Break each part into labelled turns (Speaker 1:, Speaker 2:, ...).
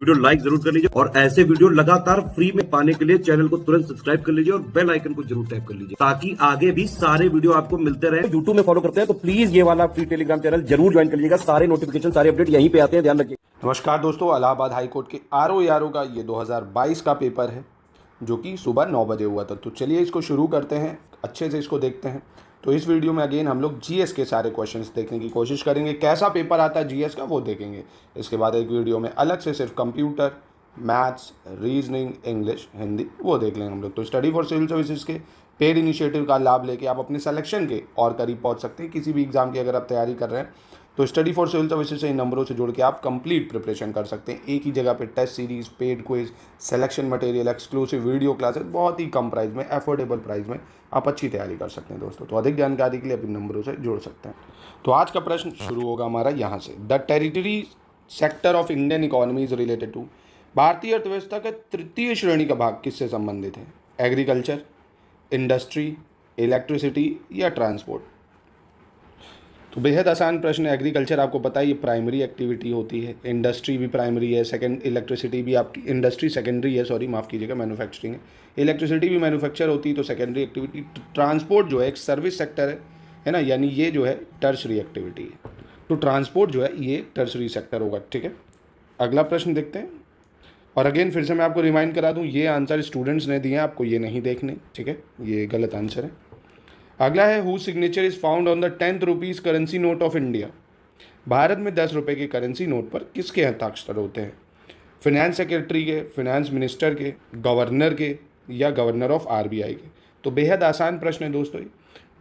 Speaker 1: Video like जरूर कर लीजिए और ऐसे वीडियो लगातार फ्री में पाने के लिए चैनल को तुरंत सब्सक्राइब कर लीजिए और बेल आइकन को जरूर टैप कर लीजिए ताकि आगे भी सारे वीडियो आपको मिलते रहे। यूट्यूब में फॉलो करते हैं तो प्लीज ये वाला फ्री टेलीग्राम चैनल जरूर ज्वाइन कर लीजिएगा। सारे नोटिफिकेशन सारे अपडेट यहीं पे आते हैं, ध्यान रखिए।
Speaker 2: नमस्कार दोस्तों, इलाहाबाद हाईकोर्ट के आरओ का ये 2022 का पेपर है जो कि सुबह 9 बजे हुआ था। तो चलिए इसको शुरू करते हैं, अच्छे से इसको देखते हैं। तो इस वीडियो में अगेन हम लोग जीएस के सारे क्वेश्चंस देखने की कोशिश करेंगे, कैसा पेपर आता है जीएस का वो देखेंगे। इसके बाद एक वीडियो में अलग से सिर्फ computer, maths, reasoning, English, Hindi वो देख लेंगे हम लोग। तो स्टडी फॉर सिविल सर्विसेज के पेड इनिशिएटिव का लाभ लेके आप अपने सिलेक्शन के और करीब पहुंच सकते हैं। किसी भी एग्जाम की अगर आप तैयारी कर रहे हैं तो स्टडी फॉर सिविल सर्विसेज से इन नंबरों से जोड़ के आप कंप्लीट प्रिपरेशन कर सकते हैं। एक ही जगह पे test series, paid quiz, selection material, exclusive video classes, बहुत ही कम प्राइस में, अफोर्डेबल प्राइस में आप अच्छी तैयारी कर सकते हैं दोस्तों। तो अधिक जानकारी के लिए आप इन नंबरों से जुड़ सकते हैं। तो आज का प्रश्न शुरू होगा हमारा यहाँ से। The territory sector of Indian economy is related to. भारतीय अर्थव्यवस्था का तृतीय श्रेणी का भाग किससे संबंधित है? एग्रीकल्चर, इंडस्ट्री, इलेक्ट्रिसिटी या ट्रांसपोर्ट? तो बेहद आसान प्रश्न है। एग्रीकल्चर आपको पता है ये प्राइमरी एक्टिविटी होती है, इंडस्ट्री भी प्राइमरी है, सेकंड इलेक्ट्रिसिटी भी आपकी, इंडस्ट्री सेकेंडरी है, सॉरी माफ़ कीजिएगा, मैन्युफैक्चरिंग है। इलेक्ट्रिसिटी भी मैन्युफैक्चर होती है तो सेकेंडरी एक्टिविटी। ट्रांसपोर्ट जो है एक सर्विस सेक्टर है ना, यानी ये जो है टर्शरी एक्टिविटी है। तो ट्रांसपोर्ट जो है ये टर्शरी सेक्टर होगा, ठीक है। अगला प्रश्न देखते हैं। और अगेन फिर से मैं आपको रिमाइंड करा दूं, ये आंसर स्टूडेंट्स ने दिए हैं, आपको ये नहीं देखने, ठीक है, ये गलत आंसर है। अगला है who signature is found on the 10th rupees currency note of India. Bharat में 10 रुपये के करेंसी नोट पर किसके हस्ताक्षर होते हैं? फिनेंस सेक्रेटरी के, फिनेंस मिनिस्टर के, गवर्नर के या गवर्नर ऑफ आरबीआई के? तो बेहद आसान प्रश्न है दोस्तों।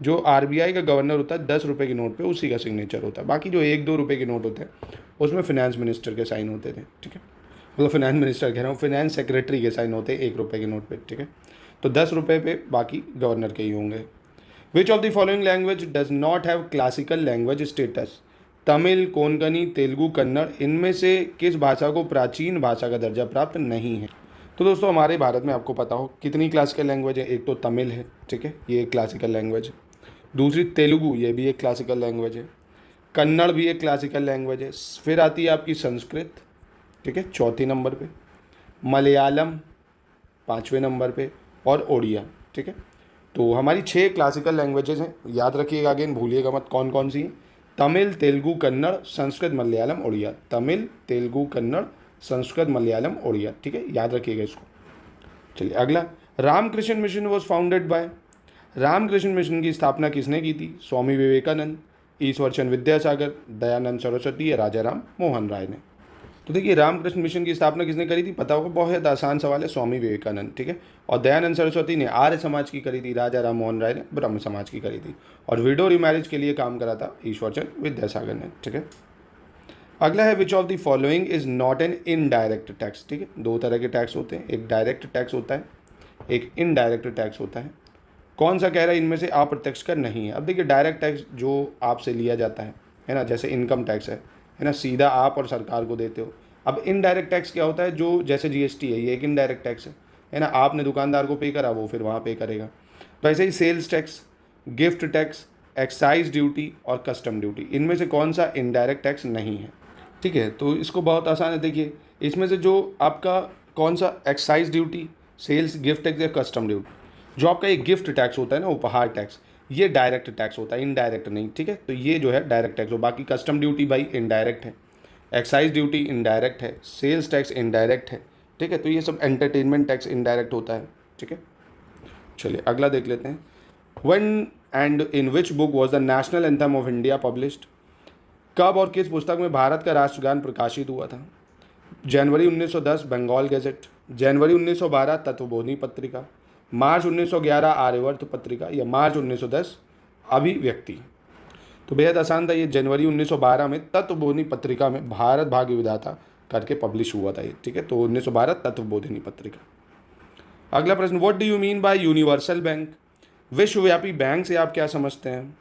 Speaker 2: जो आरबीआई का गवर्नर होता है 10 रुपये के नोट पे उसी का सिग्नेचर होता है। बाकी जो 1-2 रुपये के नोट होते हैं उसमें फिनेंस मिनिस्टर के साइन होते थे, ठीक है, मतलब फिनेंस मिनिस्टर कह रहा हूँ, फिनेंस सेक्रेटरी के साइन होते हैं 1 रुपये के नोट पे, ठीक है। तो 10 रुपये पे बाकी गवर्नर के ही होंगे। विच of the following language does not have classical language status? Tamil, Konkani, Telugu, Kannada, इनमें से किस भाषा को प्राचीन भाषा का दर्जा प्राप्त नहीं है? तो दोस्तों हमारे भारत में आपको पता हो कितनी क्लासिकल लैंग्वेज है। एक तो तमिल है, ठीक है, ये एक क्लासिकल लैंग्वेज है। दूसरी तेलुगु, ये भी एक क्लासिकल लैंग्वेज है। कन्नड़ भी एक क्लासिकल लैंग्वेज है। फिर आती है आपकी संस्कृत, ठीक है, चौथी नंबर पे। मलयालम 5वें नंबर पे और ओडिया, ठीक है। तो हमारी 6 क्लासिकल लैंग्वेजेस हैं, याद रखिएगा, अगेन भूलिएगा मत कौन कौन सी हैं। तमिल, तेलुगु, कन्नड़, संस्कृत, मलयालम, ओडिया। तमिल, तेलुगु, कन्नड़, संस्कृत, मलयालम, ओडिया, ठीक है, याद रखिएगा इसको। चलिए अगला, Ramakrishna mission was founded by. Ramakrishna mission की स्थापना किसने की थी? स्वामी विवेकानंद, ईश्वरचंद विद्यासागर, दयानंद सरस्वती या राजा राम मोहन राय ने? तो देखिए रामकृष्ण मिशन की स्थापना किसने करी थी, पता होगा, बहुत आसान सवाल है, स्वामी विवेकानंद, ठीक है। और दयानंद सरस्वती ने आर्य समाज की करी थी, राजा राम मोहन राय ने ब्रह्म समाज की करी थी। और विडो रिमैरिज के लिए काम करा था ईश्वरचंद विद्यासागर ने, ठीक है। अगला है which of the following is not an indirect tax, ठीक है। 2 तरह के टैक्स होते हैं, एक डायरेक्ट टैक्स होता है, एक इनडायरेक्ट टैक्स होता है। कौन सा कह रहा है इनमें से अप्रत्यक्ष कर नहीं है? अब देखिए डायरेक्ट टैक्स जो आपसे लिया जाता है ना, जैसे इनकम टैक्स है ना, सीधा आप और सरकार को देते हो। अब इनडायरेक्ट टैक्स क्या होता है? जो जैसे जीएसटी है, ये एक इनडायरेक्ट टैक्स है ना, आपने दुकानदार को पे करा, वो फिर वहाँ पे करेगा। तो ऐसे ही sales tax, gift tax, excise duty और कस्टम ड्यूटी, इनमें से कौन सा इनडायरेक्ट टैक्स नहीं है? ठीक है, तो इसको बहुत आसान है। देखिए इसमें से जो आपका कौन सा excise duty, sales, gift tax या कस्टम ड्यूटी, जो आपका एक गिफ्ट टैक्स होता है ना, उपहार टैक्स, ये डायरेक्ट टैक्स होता है, इनडायरेक्ट नहीं, ठीक है। तो ये जो है डायरेक्ट टैक्स हो। बाकी कस्टम ड्यूटी भाई इनडायरेक्ट है, एक्साइज ड्यूटी इनडायरेक्ट है, सेल्स टैक्स इनडायरेक्ट है, ठीक है। तो ये सब एंटरटेनमेंट टैक्स इनडायरेक्ट होता है, ठीक है। चलिए अगला देख लेते हैं। When and in which book was the national anthem of India published? कब और किस पुस्तक में भारत का राष्ट्रगान प्रकाशित हुआ था? जनवरी 1910 बंगाल गैजेट, जनवरी 1912 तत्वबोधिनी पत्रिका, मार्च 1911 आर्यवर्त पत्रिका या मार्च 1910 अभिव्यक्ति? तो बेहद आसान था, ये जनवरी 1912 में तत्वबोधिनी पत्रिका में भारत भाग्य विधाता करके पब्लिश हुआ था ये, ठीक है। तो 1912 तत्वबोधिनी पत्रिका। अगला प्रश्न, what do you mean by universal bank? विश्वव्यापी बैंक से आप क्या समझते हैं?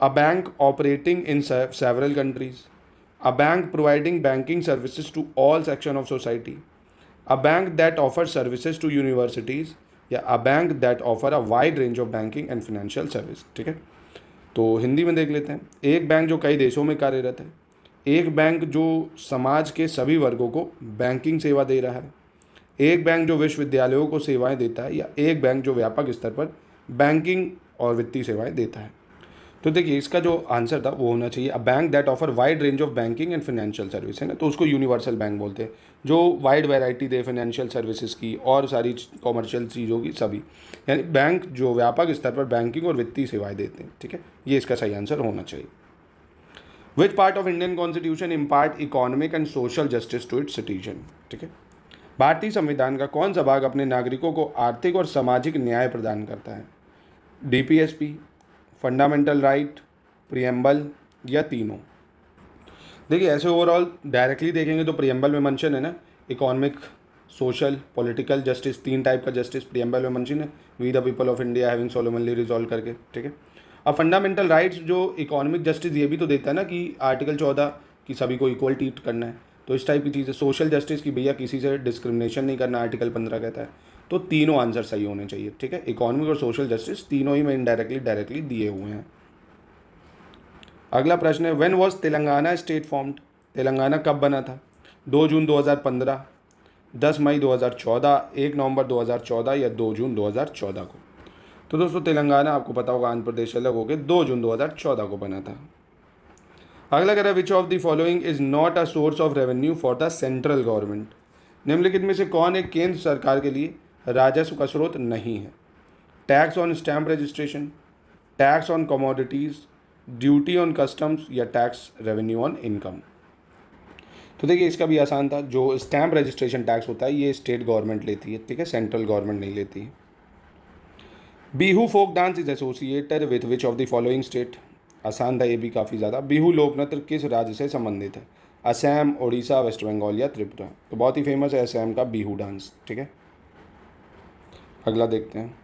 Speaker 2: A bank operating in several countries, a bank providing banking services to all section of society, a bank that offer services to universities या a bank that offer a wide range of banking and financial service, ठीक है। तो हिंदी में देख लेते हैं। एक bank जो कई देशों में कार्यरत है, एक बैंक जो समाज के सभी वर्गों को बैंकिंग सेवा दे रहा है, एक बैंक जो विश्वविद्यालयों को सेवाएं देता है, या एक बैंक जो व्यापक स्तर पर बैंकिंग और वित्तीय सेवाएं देता है। तो देखिए इसका जो आंसर था वो होना चाहिए अ bank that offer wide range of banking and financial service, है ना, तो उसको यूनिवर्सल बैंक बोलते हैं, जो वाइड वैरायटी दे फाइनेंशियल सर्विसेज की और सारी कॉमर्शियल चीज़ों की सभी, यानी बैंक जो व्यापक स्तर पर बैंकिंग और वित्तीय सेवाएं देते हैं, ठीक है, ये इसका सही आंसर होना चाहिए। Which part of Indian constitution impart economic and social justice to its citizen, ठीक है, भारतीय संविधान का कौन सा भाग अपने नागरिकों को आर्थिक और सामाजिक न्याय प्रदान करता है? डीपीएसपी, फंडामेंटल राइट, प्रियम्बल या तीनों? देखिए ऐसे ओवरऑल डायरेक्टली देखेंगे तो प्रियम्बल में मेंशन है ना, economic, social, political justice, 3 type का जस्टिस प्रियम्बल में मेंशन है, we the people of India having solemnly resolve करके, ठीक है। अब फंडामेंटल राइट्स जो इकोनॉमिक जस्टिस ये भी तो देता है ना कि आर्टिकल 14 कि सभी को इक्वल ट्रीट करना है, तो इस टाइप की चीज़ है। सोशल जस्टिस की भैया किसी से डिस्क्रिमिनेशन नहीं करना, आर्टिकल 15 कहता है। तो तीनों आंसर सही होने चाहिए, ठीक है, इकोनॉमिक और सोशल जस्टिस तीनों ही में इनडायरेक्टली डायरेक्टली दिए हुए हैं। अगला प्रश्न है when was Telangana state formed, Telangana कब बना था? 2 जून 2015, 10 मई 2014, 1 नवंबर 2014 या 2 जून 2014 को? तो दोस्तों तेलंगाना आपको पता होगा आंध्र प्रदेश अलग हो गए, 2 जून 2014 को बना था। अगला कह रहा है which of the following is not a source of revenue for the central government, निम्नलिखित में से कौन एक केंद्र सरकार के लिए राजस्व का स्रोत नहीं है? Tax on stamp registration, tax on commodities, duty on customs या टैक्स रेवेन्यू ऑन इनकम? तो देखिए इसका भी आसान था, जो स्टैम्प रजिस्ट्रेशन टैक्स होता है ये स्टेट गवर्नमेंट लेती है, ठीक है, सेंट्रल गवर्नमेंट नहीं लेती है। Bihu folk dance is associated with which of the following state, आसान था ये भी काफ़ी ज़्यादा। बिहू लोक नृत्य किस राज्य से संबंधित है? असम, उड़ीसा, वेस्ट बंगाल या त्रिपुरा? तो बहुत ही फेमस है असम का बिहू डांस, ठीक है। अगला देखते हैं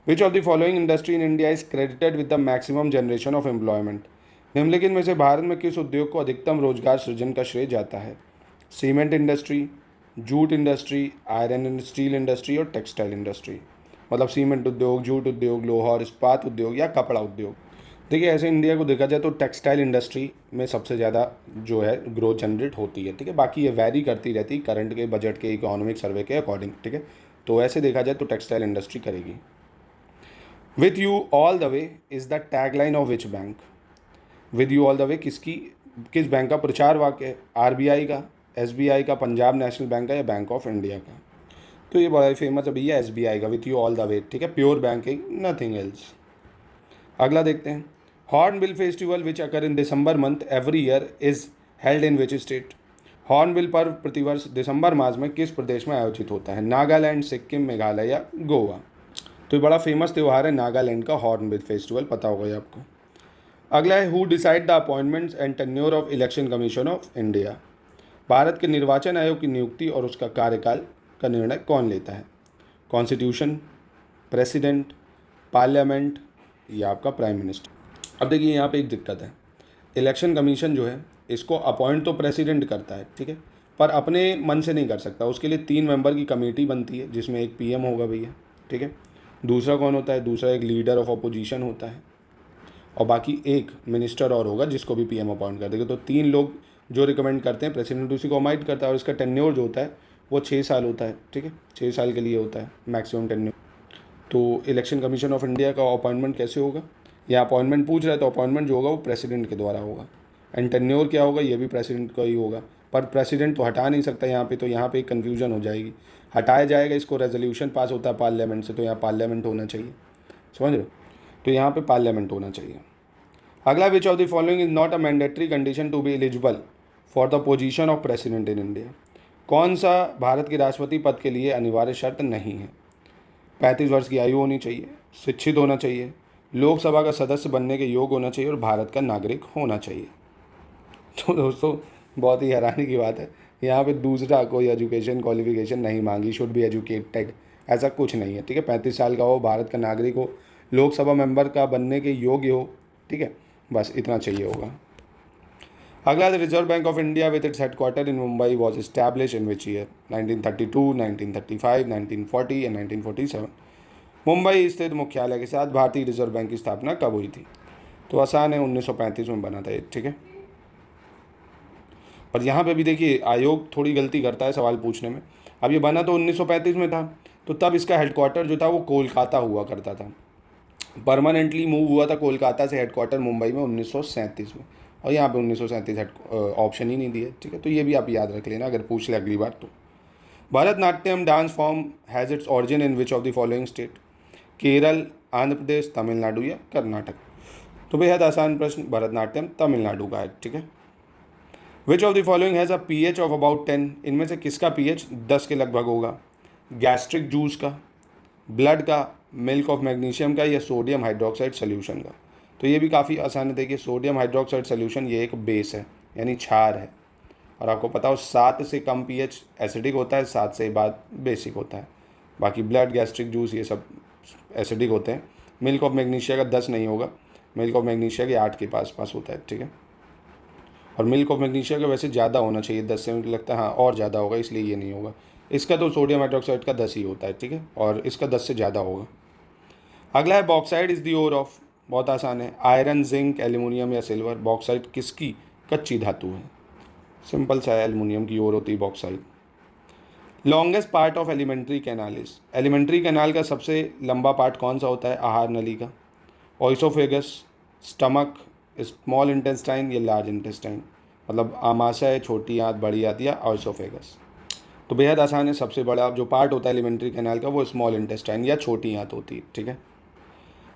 Speaker 2: विच of the following industry in India is credited with the maximum generation of employment, निम्नलिखित में से भारत में किस उद्योग को अधिकतम रोजगार सृजन का श्रेय जाता है? Cement industry, jute industry, iron and steel industry और टेक्सटाइल इंडस्ट्री? मतलब सीमेंट उद्योग, जूट उद्योग, लोहा और इस्पात उद्योग या कपड़ा उद्योग? देखिए ऐसे इंडिया को देखा जाए तो टेक्सटाइल इंडस्ट्री में सबसे ज़्यादा जो है ग्रोथ जनरेट होती है, ठीक है, बाकी ये वैरी करती रहती है करंट के बजट के इकोनॉमिक सर्वे के अकॉर्डिंग, ठीक है, तो ऐसे देखा जाए तो टेक्सटाइल इंडस्ट्री करेगी। With you all the way is the tagline of which bank, with you all the way किस बैंक का प्रचार वाक्य है? आरबीआई का, एसबीआई का, पंजाब नेशनल बैंक का या बैंक ऑफ इंडिया का? तो ये बड़ा फेमस है भैया एसबीआई का, with you all the way, ठीक है, प्योर बैंकिंग, नथिंग एल्स। अगला देखते हैं hornbill festival which occur in December month every year is held in which state, hornbill पर्व प्रतिवर्ष दिसंबर मास में किस प्रदेश में आयोजित होता है? नागालैंड, सिक्किम, मेघालय या गोवा? तो ये बड़ा फेमस त्यौहार है नागालैंड का हॉर्नबिल फेस्टिवल, पता होगा ये आपको। अगला है who decide the appointments and tenure of election commission of India, Bharat के निर्वाचन आयोग की नियुक्ति और उसका कार्यकाल का निर्णय कौन लेता है? कॉन्स्टिट्यूशन, प्रेसिडेंट, पार्लियामेंट या आपका प्राइम मिनिस्टर? अब देखिए यहाँ पे एक दिक्कत है, इलेक्शन कमीशन जो है इसको अपॉइंट तो प्रेसिडेंट करता है, ठीक है, पर अपने मन से नहीं कर सकता, उसके लिए 3 मेंबर की कमेटी बनती है जिसमें एक पीएम होगा भैया, ठीक है, दूसरा कौन होता है? दूसरा एक लीडर ऑफ अपोजिशन होता है और बाकी एक मिनिस्टर और होगा जिसको भी पीएम अपॉइंट कर देगा। तो 3 लोग जो रिकमेंड करते हैं, प्रेसिडेंट उसी को अपॉइंट करता है और इसका टेन्योर जो होता है वो 6 साल होता है, ठीक है, 6 साल के लिए होता है मैक्सिमम टेन्योर। तो इलेक्शन कमीशन ऑफ इंडिया का अपॉइंटमेंट कैसे होगा? या अपॉइंटमेंट पूछ रहा है तो अपॉइंटमेंट जो होगा वो प्रेसिडेंट के द्वारा होगा, एंड टेन्योर क्या होगा? ये भी प्रेसिडेंट का ही होगा, पर प्रेसिडेंट तो हटा नहीं सकता यहाँ पे, तो यहाँ पे कन्फ्यूजन हो जाएगी, हटाया जाएगा इसको, रेजोल्यूशन पास होता है पार्लियामेंट से, तो यहाँ पार्लियामेंट होना चाहिए, समझ रहे हो, तो यहाँ पे पार्लियामेंट होना चाहिए। अगला which of the following is not a mandatory condition to be eligible for the position of president in India, कौन सा भारत के राष्ट्रपति पद के लिए अनिवार्य शर्त नहीं है? 35 वर्ष की आयु होनी चाहिए, शिक्षित होना चाहिए, लोकसभा का सदस्य बनने के योग्य होना चाहिए और भारत का नागरिक होना चाहिए। तो दोस्तों बहुत ही हैरानी की बात है, यहाँ पे दूसरा कोई एजुकेशन क्वालिफिकेशन नहीं मांगी, शुड बी एजुकेटेड, ऐसा कुछ नहीं है, ठीक है, 35 साल का हो, भारत का नागरिक हो, लोकसभा मेंबर का बनने के योग्य हो, ठीक है, बस इतना चाहिए होगा। अगला the reserve bank of India with its headquarter in Mumbai was establish in which year? 1932, 1935, 1940 या 1947? मुंबई स्थित मुख्यालय के साथ भारतीय रिजर्व बैंक की स्थापना कब हुई थी? तो आसान है, 1935 में बना था ये, ठीक है। और यहाँ पे भी देखिए आयोग थोड़ी गलती करता है सवाल पूछने में। अब ये बना तो 1935 में था, तो तब इसका हेडक्वार्टर जो था वो कोलकाता हुआ करता था। परमानेंटली मूव हुआ था कोलकाता से हेडक्वार्टर मुंबई में 1937 में, और यहाँ पे 1937 ऑप्शन ही नहीं दिया, ठीक है। तो ये भी आप याद रख लेना अगर पूछ ले अगली बार तो। Bharatanatyam dance form has its origin in which of the following state? Kerala, Andhra Pradesh, Tamil Nadu या कर्नाटक? तो बेहद आसान प्रश्न, भरतनाट्यम तमिलनाडु का है, ठीक है। Which of the following has a pH of about 10? इनमें से किसका पीएच 10 के लगभग होगा? गैस्ट्रिक जूस का, ब्लड का, मिल्क ऑफ मैग्नीशियम का या सोडियम हाइड्रोक्साइड सोल्यूशन का? तो ये भी काफ़ी आसान है। देखिए सोडियम हाइड्रोक्साइड सोल्यूशन ये एक बेस है यानी क्षार है, और आपको पता हो 7 से कम पीएच एसिडिक होता है, 7 से बाद बेसिक होता है। बाकी ब्लड, गैस्ट्रिक जूस ये सब एसिडिक होते हैं। मिल्क ऑफ मैग्नीशिया का 10 नहीं होगा, मिल्क ऑफ मैग्नीशिया के 8 के पास होता है, ठीक है। और मिल्क ऑफ मैग्नीशिया का वैसे ज़्यादा होना चाहिए, 10 से मुझे लगता है हाँ और ज़्यादा होगा, इसलिए ये नहीं होगा। इसका तो सोडियम हाइड्रोक्साइड का 10 ही होता है, ठीक है, और इसका 10 से ज़्यादा होगा। अगला है bauxite is the ore of, बहुत आसान है, आयरन, जिंक, एल्यूमिनियम या सिल्वर? बॉक्साइड किसकी कच्ची धातु है? सिंपल सा है, एल्यूमिनियम की ओर होती है bauxite. Longest part of alimentary canal is, alimentary canal का सबसे लंबा पार्ट कौन सा होता है आहार नली का? ओइसोफेगस, स्टमक, स्मॉल इंटेस्टाइन या लार्ज इंटेस्टाइन? मतलब आमाशय, छोटी आंत, बड़ी आंत या ओइसोफेगस? तो बेहद आसान है, सबसे बड़ा जो पार्ट होता है एलिमेंट्री कैनाल का वो स्मॉल इंटेस्टाइन या छोटी आंत होती है, ठीक है।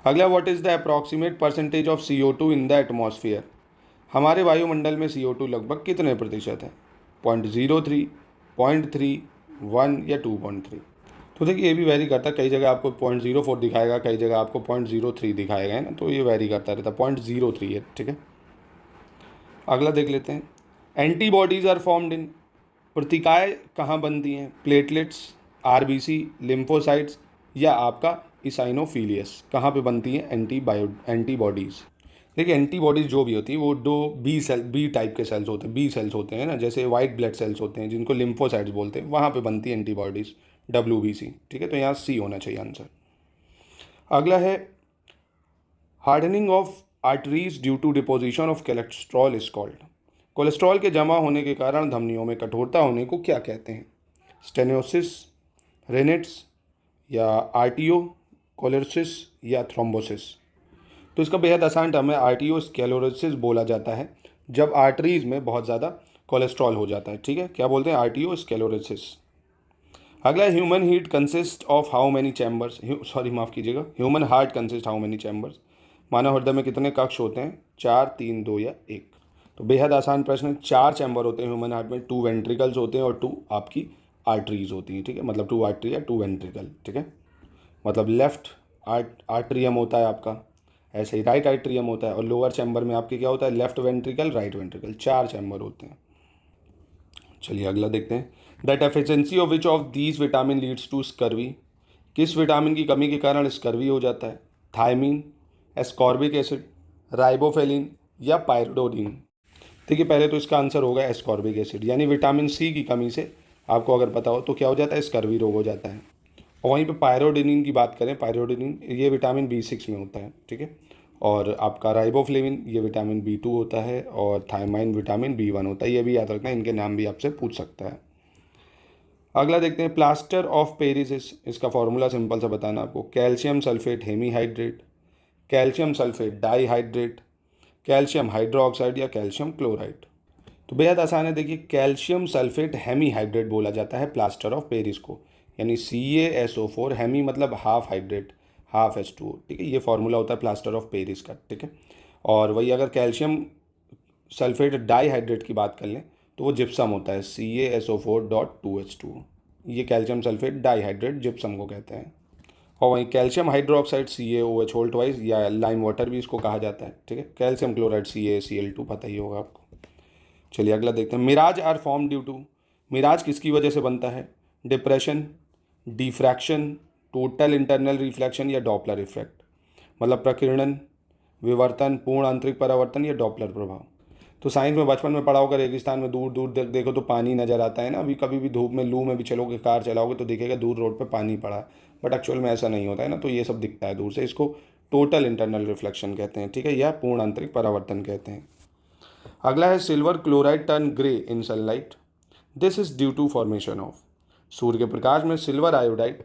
Speaker 2: अगला, what is the approximate percentage of CO2 in the atmosphere? हमारे वायुमंडल में CO2 लगभग कितने प्रतिशत है? 0.03, 0.3, 1 या 2.3? तो देखिए ये भी वेरी करता है, कई जगह आपको 0.04 दिखाएगा, कई जगह आपको 0.03 दिखाएगा, है ना, तो ये वेरी करता रहता है। 0.03 है, ठीक है। अगला देख लेते हैं, एंटीबॉडीज़ आर फॉर्म्ड इन, प्रतिकाएँ कहाँ बनती हैं? प्लेटलेट्स, RBC, लिम्फोसाइट्स या आपका इसाइनोफिलियस? कहाँ पे बनती हैं एंटीबॉडीज़? देखिए एंटीबॉडीज़ जो भी होती है वो दो बी टाइप के सेल्स होते हैं, बी सेल्स होते हैं ना, जैसे वाइट ब्लड सेल्स होते हैं जिनको लिम्फोसाइट्स बोलते हैं, वहाँ पे बनती है एंटीबॉडीज़, WBC, ठीक है। तो यहाँ C होना चाहिए आंसर। अगला है, hardening of arteries due to deposition of cholesterol is called, cholesterol के जमा होने के कारण धमनियों में कठोरता होने को क्या कहते हैं? स्टेनोसिस, रेनेट्स या आर्टियो कोलेसिस या थ्रोम्बोसिस? तो इसका बेहद आसान टर्म है, आर्टियोस्क्लेरोसिस बोला जाता है जब आर्टरीज में बहुत ज़्यादा कोलेस्ट्रॉल हो जाता है, ठीक है। क्या बोलते हैं? आर्टियोस्क्लेरोसिस। अगला, human heat consist of how many chambers, माफ़ कीजिएगा, human heart consist how many chambers? मानव हृदय में कितने कक्ष होते हैं? 4, 3, 2 या 1? तो बेहद आसान प्रश्न, 4 चैम्बर होते हैं ह्यूमन हार्ट में, 2 वेंट्रिकल्स होते हैं और 2 आपकी आर्टरीज होती हैं, ठीक है। मतलब 2 आर्टरी या 2 वेंट्रिकल, ठीक है। मतलब लेफ्ट आर्ट्रियम होता है आपका, ऐसे ही राइट आर्ट्रियम होता है, और लोअर चैम्बर में आपके क्या होता है? Left ventricle, right ventricle, 4 chamber होते हैं। चलिए अगला देखते हैं, the deficiency of which of these vitamin leads to scurvy? किस विटामिन की कमी के कारण स्कर्वी हो जाता है? थायमीन, एस्कॉर्बिक एसिड, राइबोफ्लेविन या पायरोडोनिन? देखिए पहले तो इसका आंसर होगा एस्कॉर्बिक एसिड, यानी विटामिन C की कमी से आपको अगर पता हो तो क्या हो जाता है? स्कर्वी रोग हो जाता है। और वहीं पे पायरोडिनिन की बात करें, पायरोडिनिन ये विटामिन B6 में होता है, ठीक है। और आपका राइबोफ्लेविन ये विटामिन B2 होता है, और थायमाइन विटामिन B1 होता है। ये भी याद रखना, इनके नाम भी आपसे पूछ सकता है। अगला देखते हैं, प्लास्टर ऑफ पेरिस, इसका फॉर्मूला सिंपल सा बताना आपको, calcium sulphate hemihydrate, calcium sulphate dihydrate, calcium hydroxide या कैल्शियम क्लोराइड? तो बेहद आसान है, देखिए कैल्शियम सल्फेट हेमीहाइड्रेट बोला जाता है प्लास्टर ऑफ पेरिस को, यानी CaSO4, हेमी मतलब हाफ हाइड्रेट, हाफ H2O, ठीक है। ये फार्मूला होता है प्लास्टर ऑफ पेरिस का, ठीक है। और वही अगर कैल्शियम सल्फेट डाईहाइड्रेट की बात कर लें तो वो जिप्सम होता है, CaSO4.2H2O। ये कैल्शियम सल्फेट डाईहाइड्रेट जिप्सम को कहते हैं। और वहीं calcium hydroxide CaOH whole twice या लाइम वाटर भी इसको कहा जाता है, ठीक है। कैल्शियम क्लोराइड CaCl2 पता ही होगा आपको। चलिए अगला देखते हैं, mirage are form due to, mirage किसकी वजह से बनता है? Depression, diffraction, total internal reflection या डॉपलर इफेक्ट? मतलब प्रकीर्णन, विवर्तन, पूर्ण आंतरिक परावर्तन या डॉपलर प्रभाव? तो साइंस में बचपन में पढ़ा होगा, रेगिस्तान में दूर दूर देखो तो पानी नजर आता है ना। अभी कभी भी धूप में, लू में भी चलोगे, कार चलाओगे तो दिखेगा दूर रोड पे पानी पड़ा है, बट एक्चुअल में ऐसा नहीं होता है ना। तो ये सब दिखता है दूर से, इसको टोटल इंटरनल रिफ्लेक्शन कहते हैं, ठीक है, या पूर्ण आंतरिक परावर्तन कहते हैं। अगला है silver chloride turn grey in sunlight, this is due to formation of. सूर्य के प्रकाश में सिल्वर आयोडाइड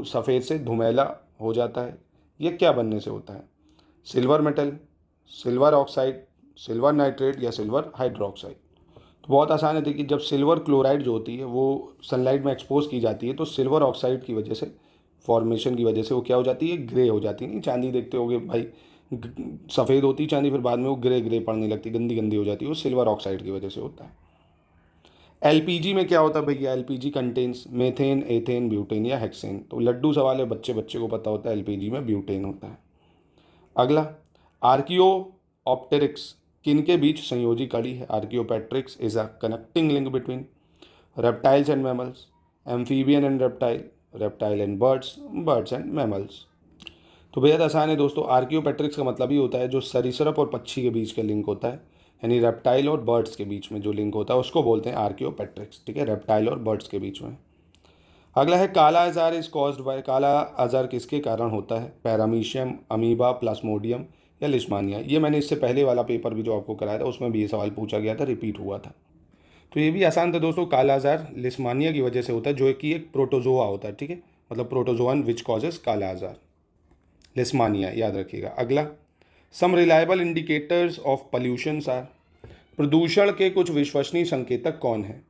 Speaker 2: सफ़ेद से धुमेला हो जाता है, यह क्या बनने से होता है? Silver metal, silver oxide, silver nitrate या सिल्वर हाइड्रोक्साइड। तो बहुत आसान है, देखिए जब सिल्वर क्लोराइड जो होती है वो सनलाइट में एक्सपोज की जाती है तो सिल्वर ऑक्साइड की वजह से, फॉर्मेशन की वजह से वो क्या हो जाती है? ग्रे हो जाती है। नहीं, चांदी देखते होगे भाई, सफ़ेद होती चांदी, फिर बाद में वो ग्रे ग्रे पड़ने लगती, गंदी गंदी हो जाती है, वो सिल्वर ऑक्साइड की वजह से होता है। एलपीजी में क्या होता है भैया? LPG contains methane, ethane, butane या हेक्सेन। तो लड्डू सवाल है, बच्चे बच्चे को पता होता है, एलपीजी में ब्यूटेन होता है। अगला, आर्कियोप्टेरिक्स किन के बीच संयोजी कड़ी है? Archaeopteryx is a connecting link between reptiles and mammals, amphibian and reptile, reptile and birds, birds and mammals. तो बेहद आसान है दोस्तों, आर्कियोपेट्रिक्स का मतलब ही होता है जो सरीसृप और पक्षी के बीच का लिंक होता है, यानी रेप्टाइल और बर्ड्स के बीच में जो लिंक होता है उसको बोलते हैं आर्कियोपेट्रिक्स। ठीक है, रेप्टाइल और बर्ड्स के बीच में। अगला है काला आजार इज कॉज्ड बाय, काला आजार किसके कारण होता है? पैरामीशियम, अमीबा, प्लाज्मोडियम या लिस्मानिया। ये मैंने इससे पहले वाला पेपर भी जो आपको कराया था उसमें भी ये सवाल पूछा गया था, रिपीट हुआ था। तो ये भी आसान था दोस्तों, काला आजार लिस्मानिया की वजह से होता है जो कि एक प्रोटोजोआ होता है। ठीक है, मतलब प्रोटोजोअन विच कॉजेज काला आजार, लिस्मानिया, याद रखिएगा। अगला, some reliable indicators of pollutions are, प्रदूषण के कुछ विश्वसनीय संकेतक कौन है?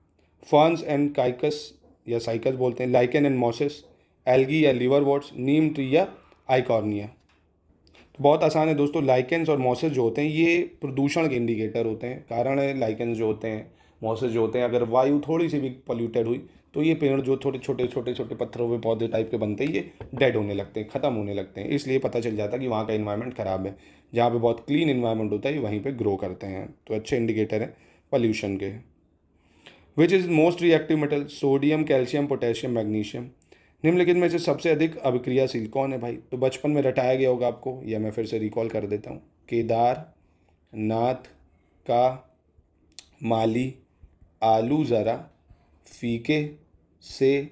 Speaker 2: फर्न्स एंड काइकस या साइकस बोलते हैं, लाइकेन एंड मॉसेस, एल्गी या लिवरवॉट्स, नीम ट्री या आइकॉर्निया। तो बहुत आसान है दोस्तों, लाइकेंस और मॉसेस जो होते हैं ये प्रदूषण के इंडिकेटर होते हैं। कारण है, लाइकेंस जो होते हैं, मॉसेस जो होते हैं, अगर वायु थोड़ी सी भी पॉल्यूटेड हुई तो ये पेड़ जो छोटे छोटे छोटे छोटे पत्थरों पे पौधे टाइप के बनते हैं, ये डेड होने लगते हैं, ख़त्म होने लगते हैं। इसलिए पता चल जाता है कि वहाँ का इन्वायरमेंट ख़राब है। जहाँ पे बहुत क्लीन इन्वायरमेंट होता है वहीं पे ग्रो करते हैं। तो अच्छे इंडिकेटर हैं पॉल्यूशन के। Which is most reactive metal? Sodium, calcium, potassium, magnesium. निम्नलिखित में से सबसे अधिक अभिक्रियाशील कौन है भाई? तो बचपन में रटाया गया होगा आपको, या मैं फिर से रिकॉल कर देता हूँ। केदार, नाथ का, माली, आलू ज़रा फीके से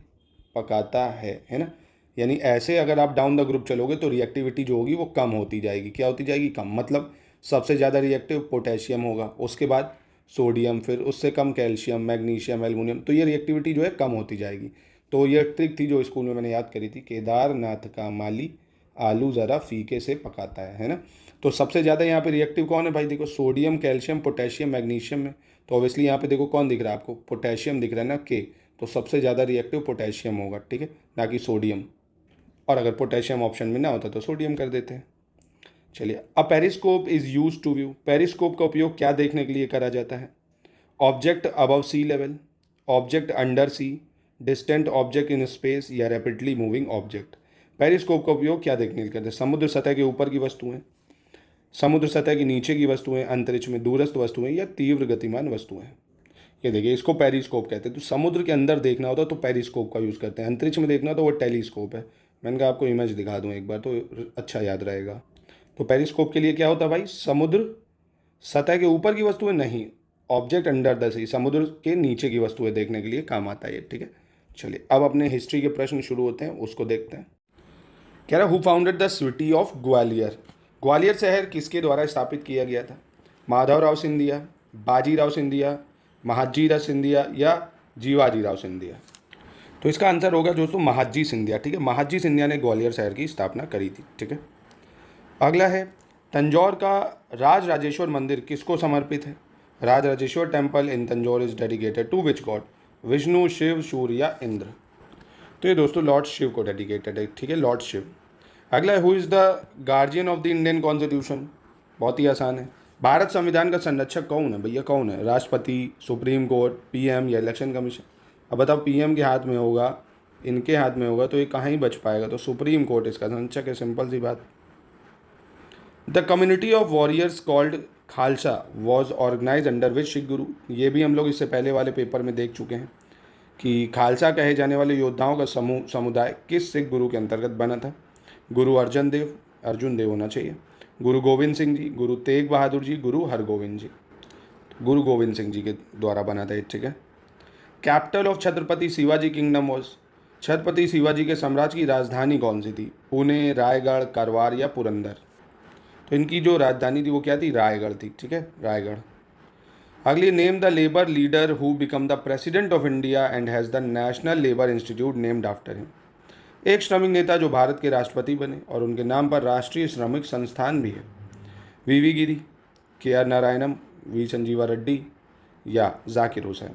Speaker 2: पकाता है ना। यानी ऐसे अगर आप डाउन द ग्रुप चलोगे तो रिएक्टिविटी जो होगी वो कम होती जाएगी। क्या होती जाएगी? कम। मतलब सबसे ज़्यादा रिएक्टिव पोटेशियम होगा, उसके बाद सोडियम, फिर उससे कम कैल्शियम, मैग्नीशियम, एल्युमिनियम। तो ये रिएक्टिविटी जो है कम होती जाएगी। तो ये ट्रिक थी जो स्कूल में मैंने याद करी थी, केदारनाथ का माली आलू ज़रा फीके से पकाता है ना। तो सबसे ज़्यादा यहाँ पे रिएक्टिव कौन है भाई? देखो, सोडियम, कैल्शियम, पोटेशियम, मैग्नीशियम में। तो ऑब्वियसली यहाँ पे देखो कौन दिख रहा है आपको? पोटेशियम दिख रहा है ना, के। तो सबसे ज़्यादा रिएक्टिव पोटेशियम होगा, ठीक है, ना कि सोडियम। और अगर पोटेशियम ऑप्शन में ना होता तो सोडियम कर देते हैं। चलिए, a periscope is use to view, periscope का उपयोग क्या देखने के लिए करा जाता है? Object above sea level, object under sea, distant object in space या रैपिडली मूविंग ऑब्जेक्ट। पेरिस्कोप का उपयोग क्या देखने के लिए करते हैं? समुद्र सतह के ऊपर की वस्तुएं, समुद्र सतह के नीचे की वस्तुएं, अंतरिक्ष में दूरस्थ वस्तुएं या तीव्र गतिमान वस्तुएं। ये देखिए, इसको पेरिस्कोप कहते हैं। तो समुद्र के अंदर देखना होता तो पेरिस्कोप का यूज़ करते हैं, अंतरिक्ष में देखना तो वो टेलीस्कोप है। मैंने कहा आपको इमेज दिखा दूँ एक बार तो अच्छा याद रहेगा। तो पेरिस्कोप के लिए क्या होता है भाई? समुद्र सतह के ऊपर की वस्तुएं नहीं, ऑब्जेक्ट अंडर द सी, समुद्र के नीचे की वस्तुएं देखने के लिए काम आता है ये, ठीक है। चलिए, अब अपने हिस्ट्री के प्रश्न शुरू होते हैं, उसको देखते हैं। कह रहा, who founded the city of Gwalior, Gwalior शहर किसके द्वारा स्थापित किया गया था? माधवराव सिंधिया, बाजीराव सिंधिया, महाजीराव सिंधिया या जीवाजीराव सिंधिया। तो इसका आंसर होगा दोस्तों महाजी सिंधिया, ठीक है। महाजी सिंधिया ने ग्वालियर शहर की स्थापना करी थी, ठीक है। अगला है, तंजौर का राज राजेश्वर मंदिर किसको समर्पित है? Raj Rajeshwar temple in Tanjore is dedicated to which god? Vishnu, Shiva, Surya या इंद्र। तो ये दोस्तों लॉर्ड शिव को डेडिकेटेड है, ठीक है, लॉर्ड शिव। अगला है, who is the guardian of the Indian constitution? बहुत ही आसान है, भारत संविधान का संरक्षक कौन है भैया? कौन है? राष्ट्रपति, सुप्रीम कोर्ट, पीएम या इलेक्शन कमीशन? अब बताओ, पीएम के हाथ में होगा, इनके हाथ में होगा तो ये कहाँ ही बच पाएगा? तो सुप्रीम कोर्ट इसका संरक्षक है, सिंपल सी बात। The community of warriors called Khalsa was organise under which Sikh guru? ये भी हम लोग इससे पहले वाले पेपर में देख चुके हैं कि खालसा कहे जाने वाले योद्धाओं का समुदाय किस सिख गुरु के अंतर्गत बना था? गुरु अर्जुन देव होना चाहिए, गुरु गोविंद सिंह जी, गुरु तेग बहादुर जी, गुरु हरगोविंद जी। गुरु गोविंद सिंह जी के द्वारा बना था, ठीक है। Capital of Chhatrapati Shivaji kingdom was, Chhatrapati Shivaji के साम्राज्य की राजधानी कौन सी थी? पुणे, रायगढ़, करवार या पुरंदर? तो इनकी जो राजधानी थी वो क्या थी? रायगढ़ थी, ठीक है, रायगढ़। अगली, name the labour leader who become the president of India and has the national labour institute named after him. एक श्रमिक नेता जो भारत के राष्ट्रपति बने और उनके नाम पर राष्ट्रीय श्रमिक संस्थान भी है। वीवी गिरी, के आर नारायणम, वी संजीवा रेड्डी या जाकिर हुसैन।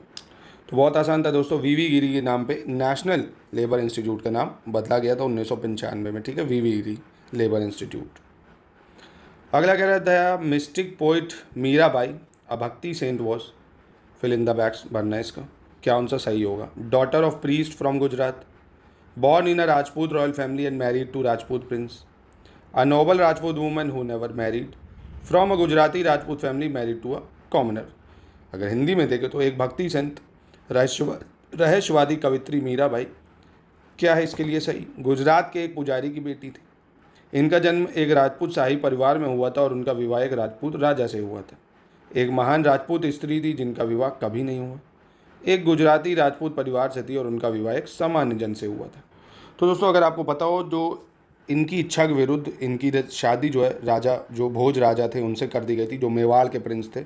Speaker 2: तो बहुत आसान था दोस्तों, वीवी गिरी के नाम पे नेशनल लेबर इंस्टीट्यूट का नाम बदला गया था 1995 में, ठीक है, वीवी गिरी लेबर इंस्टीट्यूट। अगला कह रहा था mistake poet Mirabai a bhakti saint was, fill in the blanks भरना है इसका, क्या आंसर सही होगा। Daughter of priest from Gujarat, born in a Rajput royal family and married to Rajput prince, a noble Rajput woman who never married, from a Gujarati Rajput family married to a commoner। अगर हिंदी में देखें तो एक भक्ति संत रहस्यवादी कवित्री मीराबाई, क्या है इसके लिए सही, गुजरात के एक पुजारी की बेटी थी। इनका जन्म एक राजपूत शाही परिवार में हुआ था और उनका विवाह एक राजपूत राजा से हुआ था। एक महान राजपूत स्त्री थी जिनका विवाह कभी नहीं हुआ। एक गुजराती राजपूत परिवार से थी और उनका विवाह एक सामान्य जन से हुआ था। तो दोस्तों अगर आपको पता हो, जो इनकी इच्छा के विरुद्ध इनकी शादी जो है राजा, जो भोज राजा थे उनसे कर दी गई थी, जो मेवाड़ के प्रिंस थे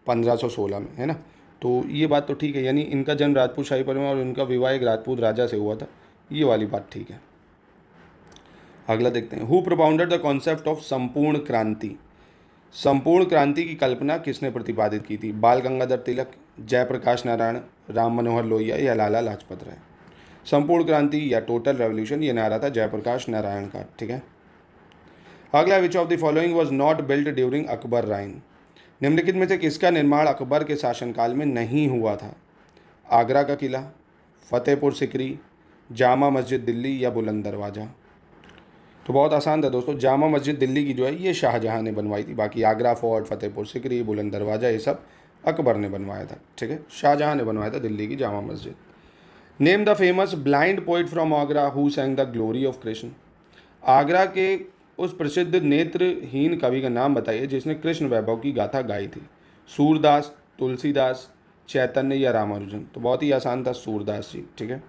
Speaker 2: 1516 में, है ना। तो ये बात तो ठीक है, यानी इनका जन्म राजपूत शाही परिवार और उनका विवाह एक राजपूत राजा से हुआ था, ये वाली बात ठीक है। अगला देखते हैं, who propounded the concept of संपूर्ण क्रांति। संपूर्ण क्रांति की कल्पना किसने प्रतिपादित की थी, बाल गंगाधर तिलक, जयप्रकाश नारायण, राम मनोहर लोहिया या लाला लाजपत राय। संपूर्ण क्रांति या टोटल रेवोल्यूशन, ये नारा था जयप्रकाश नारायण का, ठीक है। अगला, which of the following was not built during Akbar reign. निम्नलिखित में से किसका निर्माण अकबर के शासनकाल में नहीं हुआ था। आगरा का किला, फतेहपुर सिकरी, जामा मस्जिद दिल्ली या बुलंद दरवाज़ा। तो बहुत आसान था दोस्तों, जामा मस्जिद दिल्ली की जो है ये शाहजहां ने बनवाई थी, बाकी आगरा फोर्ट, फतेहपुर सिकरी, बुलंद दरवाज़ा ये सब अकबर ने बनवाया था, ठीक है। शाहजहां ने बनवाया था दिल्ली की Jama Masjid. Name the famous blind poet from Agra who sang the glory of Krishna. Agra के उस प्रसिद्ध नेत्रहीन कवि का नाम बताइए जिसने कृष्ण वैभव की गाथा गाई थी। सूरदास, तुलसीदास, चैतन्य या रामानुजन। तो बहुत ही आसान था, सूरदास जी, ठीक है।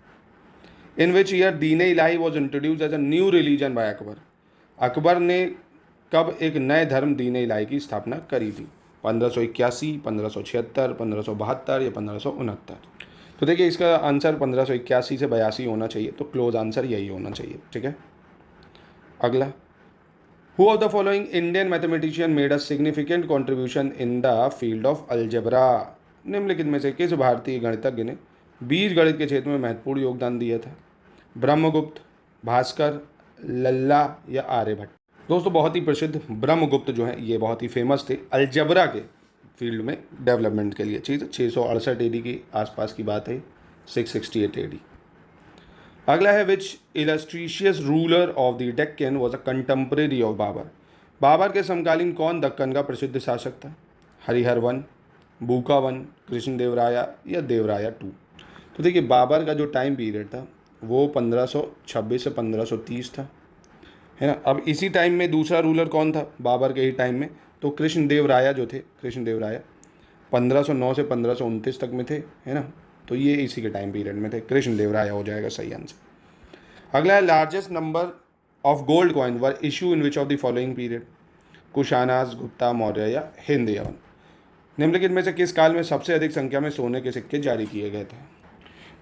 Speaker 2: In which year Din Ilahi was introduce as a new religion by Akbar. Akbar ने कब एक नए धर्म दीन इलाही की स्थापना करी थी, 1581, 1576, 1572 या 1569। तो देखिए इसका आंसर 1581 से 82 होना चाहिए, तो क्लोज आंसर यही होना चाहिए, ठीक है। अगला, who of the following Indian mathematician made a significant contribution in the field of algebra. निम्नलिखित में से किस भारतीय गणितज्ञ ने बीज गणित के क्षेत्र में महत्वपूर्ण योगदान दिया था। ब्रह्मगुप्त, भास्कर, लल्ला या आर्यभट्ट। दोस्तों बहुत ही प्रसिद्ध ब्रह्मगुप्त जो है ये बहुत ही फेमस थे अलजेब्रा के फील्ड में डेवलपमेंट के लिए। चीज़ 668 AD की आसपास की बात है, 668 AD। अगला है, which illustrious ruler of the Deccan was a contemporary of Babur. Babur के समकालीन कौन दक्कन का प्रसिद्ध शासक था। हरिहर वन, बूका वन, कृष्णदेवराया या देवराया टू। तो देखिए बाबर का जो टाइम पीरियड था वो 1526 से 1530 था, है ना। अब इसी टाइम में दूसरा रूलर कौन था बाबर के ही टाइम में, तो कृष्णदेवराया जो थे, कृष्णदेवराया 1509 से 1529 तक में थे, है ना। तो ये इसी के टाइम पीरियड में थे, कृष्णदेवराया हो जाएगा सही आंसर। अगला है, largest number of gold coin were issue in which of the following period. Kushanas, Gupta, Maurya या हिंद यवन। निम्नलिखित में से किस काल में सबसे अधिक संख्या में सोने के सिक्के जारी किए गए थे।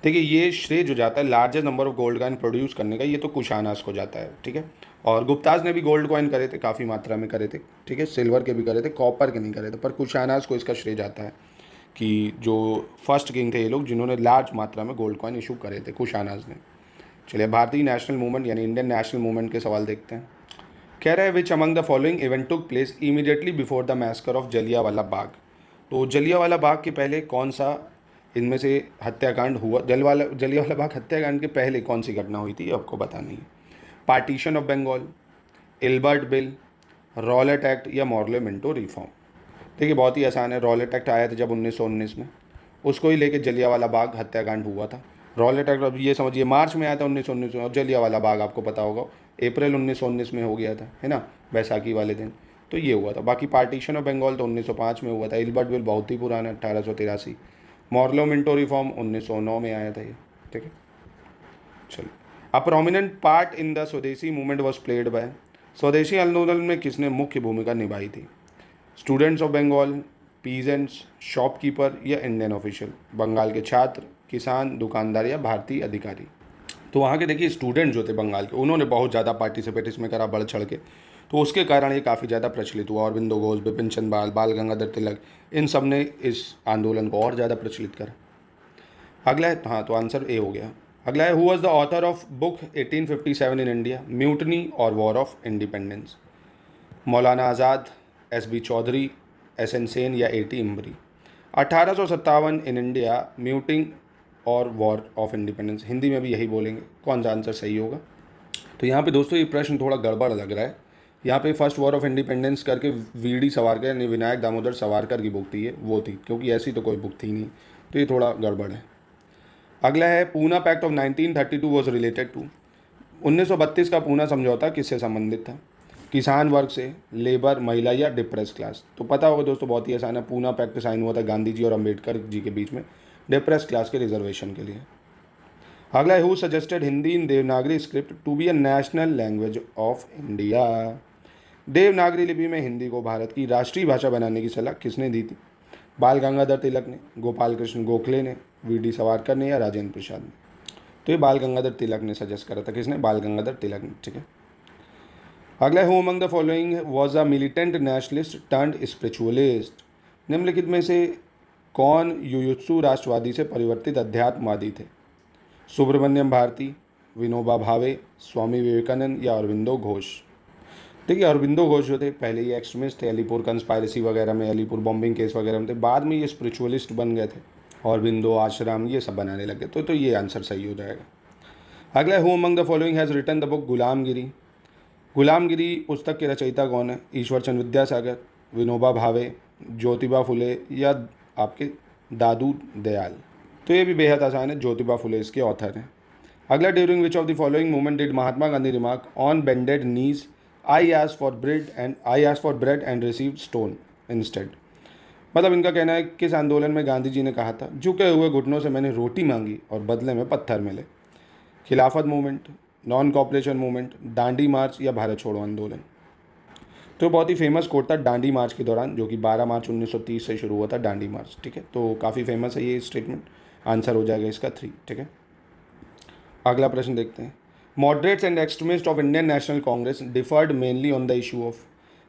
Speaker 2: देखिए ये श्रेय जो जाता है largest number of gold coin produce करने का, ये तो कुशानास को जाता है, ठीक है। और गुप्ताज ने भी गोल्ड कॉइन करे थे, काफ़ी मात्रा में करे थे, ठीक है। सिल्वर के भी करे थे, कॉपर के नहीं करे थे, पर कुशानास को इसका श्रेय जाता है कि जो फर्स्ट किंग थे ये लोग जिन्होंने लार्ज मात्रा में गोल्ड कॉइन इशू करे थे, कुशानास ने। चलिए भारतीय नेशनल मूवमेंट यानी इंडियन नेशनल मूवमेंट के सवाल देखते हैं। कह रहे हैं, which among the following event took place immediately before the massacre of Jallianwala Bagh. तो जलियांवाला बाग के पहले कौन सा इनमें से हत्याकांड हुआ। जलियांवाला बाग हत्याकांड के पहले कौन सी घटना हुई थी आपको बतानी है। Partition of Bengal, Ilbert bill, Rowlatt act या मॉर्ले मिंटो रिफॉर्म। देखिए बहुत ही आसान है, रॉलेट एक्ट आया था जब 1919 में, उसको ही लेके जलियांवाला बाग हत्याकांड हुआ था। रॉलेट एक्ट अब ये समझिए मार्च में आया था 1919 में, और जलियांवाला बाग आपको पता होगा अप्रैल 1919 में हो गया था, है ना, बैसाखी वाले दिन। तो ये हुआ था। बाकी पार्टीशन ऑफ बंगाल तो 1905 में हुआ था। इल्बर्ट बिल बहुत ही पुराना है, 1883। मॉर्लो मिंटो रिफॉर्म 1909 में आया था ये, ठीक है। चलिए, a prominent part in the Swadeshi movement was played by. Swadeshi आंदोलन में किसने मुख्य भूमिका निभाई थी। Students of Bengal, peasants, shopkeeper या इंडियन ऑफिशियल, बंगाल के छात्र, किसान, दुकानदार या भारतीय अधिकारी। तो वहाँ के देखिए स्टूडेंट जो थे बंगाल के, उन्होंने बहुत ज़्यादा पार्टिसिपेट इसमें करा बढ़ चढ़ के, तो उसके कारण ये काफ़ी ज़्यादा प्रचलित हुआ। अरविंदो घोष, बिपिन चंद्र, बाल गंगाधर तिलक, इन सब ने इस आंदोलन को और ज़्यादा प्रचलित करा। अगला है, हाँ तो आंसर ए हो गया। अगला है, who was the author of book 1857 in India, mutiny और war of independence? Maulana Azad, S.B.. Chaudhary, SN. Sen या ए.टी. इमरी। 1857 इन इंडिया, म्यूटिंग और वॉर ऑफ इंडिपेंडेंस, हिंदी में भी यही बोलेंगे। कौन सा आंसर सही होगा? तो यहाँ पे दोस्तों ये प्रश्न थोड़ा गड़बड़ लग रहा है। यहाँ पे फर्स्ट वॉर ऑफ इंडिपेंडेंस करके वी.डी. सावरकर यानी विनायक दामोदर सावरकर की बुक थी, ये वो थी, क्योंकि ऐसी तो कोई बुक थी नहीं, तो ये थोड़ा गड़बड़ है। अगला है, Poona pact of 1932 was related to? 1932 का पूना समझौता किससे संबंधित था? किसान वर्ग से, लेबर, महिला या डिप्रेस क्लास? तो पता होगा दोस्तों, बहुत ही आसान है। पूना पैक्ट साइन हुआ था गांधी जी और अम्बेडकर जी के बीच में, डिप्रेस क्लास के रिजर्वेशन के लिए। अगला है, who suggested Hindi in Devanagari script to be a national language of India? Devanagari लिपि में हिंदी को भारत की राष्ट्रीय भाषा बनाने की सलाह किसने दी थी? बाल गंगाधर तिलक ने, गोपाल कृष्ण गोखले ने, वी.डी. सावरकर ने या राजेंद्र प्रसाद ने? तो ये बाल गंगाधर तिलक ने सजेस्ट करा था। किसने? बाल गंगाधर तिलक ने, ठीक है। अगला है, who among the following was a militant nationalist turned spiritualist? निम्नलिखित में से कौन युयुत्सु राष्ट्रवादी से परिवर्तित अध्यात्मवादी थे? सुब्रमण्यम भारती, विनोबा भावे, स्वामी विवेकानंद या अरविंदो घोष? देखिए अरविंदो घोष जो थे पहले ये एक्सट्रीमिस्ट थे, अलीपुर कंस्पायरेसी वगैरह में, अलीपुर बॉम्बिंग केस वगैरह में थे, बाद में ये स्पिरिचुअलिस्ट बन गए थे, अरविंदो आश्रम ये सब बनाने लगे। तो ये आंसर सही हो जाएगा। अगला, who among the following has written the book Gulamgiri? Gulamgiri पुस्तक के रचयिता कौन है? ईश्वर चंद्र विद्यासागर, विनोबा भावे, ज्योतिबा फुले या आपके दादू दयाल? तो ये भी बेहद आसान है, ज्योतिबा फुले इसके ऑथर हैं। अगला, during which of the following movement did Mahatma Gandhi remark on bended knees, I ask for bread and received stone instead? मतलब इनका कहना है किस आंदोलन में गांधी जी ने कहा था, झुके हुए घुटनों से मैंने रोटी मांगी और बदले में पत्थर मिले? Khilafat movement, non cooperation movement, Dandi march या भारत छोड़ो आंदोलन? तो बहुत ही फेमस कोट था दांडी मार्च के दौरान, जो कि 12 मार्च 1930 से शुरू हुआ था दांडी मार्च, ठीक है। तो काफ़ी फेमस है ये स्टेटमेंट, आंसर हो जाएगा इसका 3, ठीक है। अगला प्रश्न देखते हैं। Moderates and extremist of Indian national Congress deferred mainly on the issue of?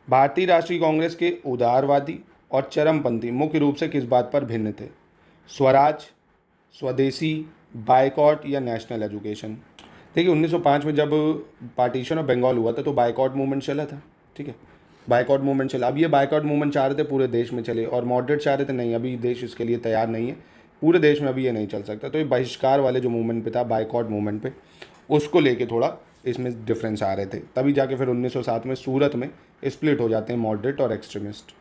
Speaker 2: भारतीय राष्ट्रीय कांग्रेस के उदारवादी और चरमपंथी मुख्य रूप से किस बात पर भिन्न थे? स्वराज, स्वदेशी, बायकॉट या नेशनल एजुकेशन? देखिए 1905 में जब पार्टीशन ऑफ बंगाल हुआ था तो बायकॉट मूवमेंट चला था, ठीक है, बायकॉट मूवमेंट चला। अब ये बायकॉट मूवमेंट चाह रहे थे पूरे देश में चले, और मॉडरेट चाह रहे थे नहीं अभी देश इसके लिए तैयार नहीं है, पूरे देश में अभी ये नहीं चल सकता। तो ये बहिष्कार वाले जो मूवमेंट पे था, बायकॉट मूवमेंट पे, उसको लेके थोड़ा इसमें डिफरेंस आ रहे थे, तभी जाके फिर 1907 में सूरत में स्प्लिट हो जाते हैं मॉडरेट और extremist.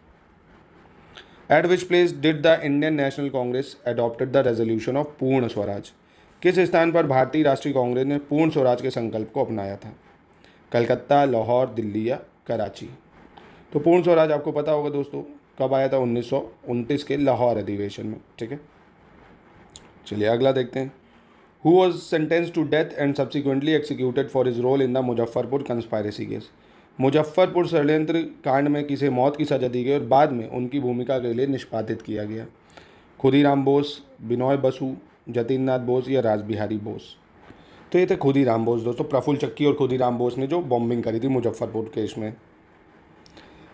Speaker 2: Eight which place did the Indian national Congress adopted the resolution of पूर्ण स्वराज? किस स्थान पर भारतीय राष्ट्रीय कांग्रेस ने पूर्ण स्वराज के संकल्प को अपनाया था? कलकत्ता, लाहौर, दिल्ली या कराची? तो पूर्ण स्वराज आपको पता होगा दोस्तों कब आया था, 1929 के लाहौर अधिवेशन में, ठीक है। चलिए अगला देखते हैं। Who was sentence to death and subsequently executed for his role in the Muzaffarpur conspiracy case? Muzaffarpur षड्यंत्र कांड में किसे मौत की सजा दी गई और बाद में उनकी भूमिका के लिए निष्पादित किया गया? खुदीराम बोस, बिनोय बसु, जतिननाथ बोस या रासबिहारी बोस? तो ये थे खुदीराम बोस दोस्तों, प्रफुल्ल चक्की और खुदीराम बोस ने जो बॉम्बिंग करी थी मुजफ्फरपुर केस में।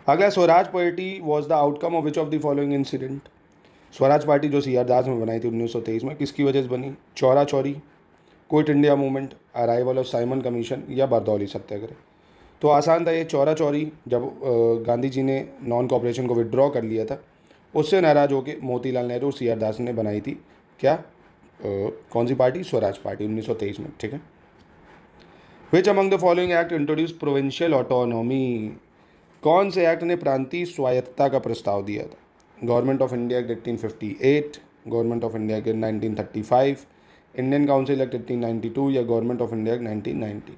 Speaker 2: अगला, Swaraj party was the outcome of which of the following incident? Swaraj party जो सी आर दास में बनाई थी 1923 में, किसकी वजह से बनी? Chaura Chauri, quit India movement, arrival of Simon commission या बरदौली सत्याग्रह? तो आसान था ये, चौरा चौरी जब गांधी जी ने नॉन कॉपरेशन को विड्रॉ कर लिया था, उससे नाराज होकर मोतीलाल नेहरू और सी आर दास ने बनाई थी क्या कौन सी पार्टी? स्वराज पार्टी 1923 में, ठीक है। विच among the following act introduce provincial autonomy? कौन से एक्ट ने प्रांतीय स्वायत्तता का प्रस्ताव दिया था? Government of India act 1858, government of India act 1935, Indian council act 1892 या गवर्नमेंट ऑफ इंडिया एक्ट 1990?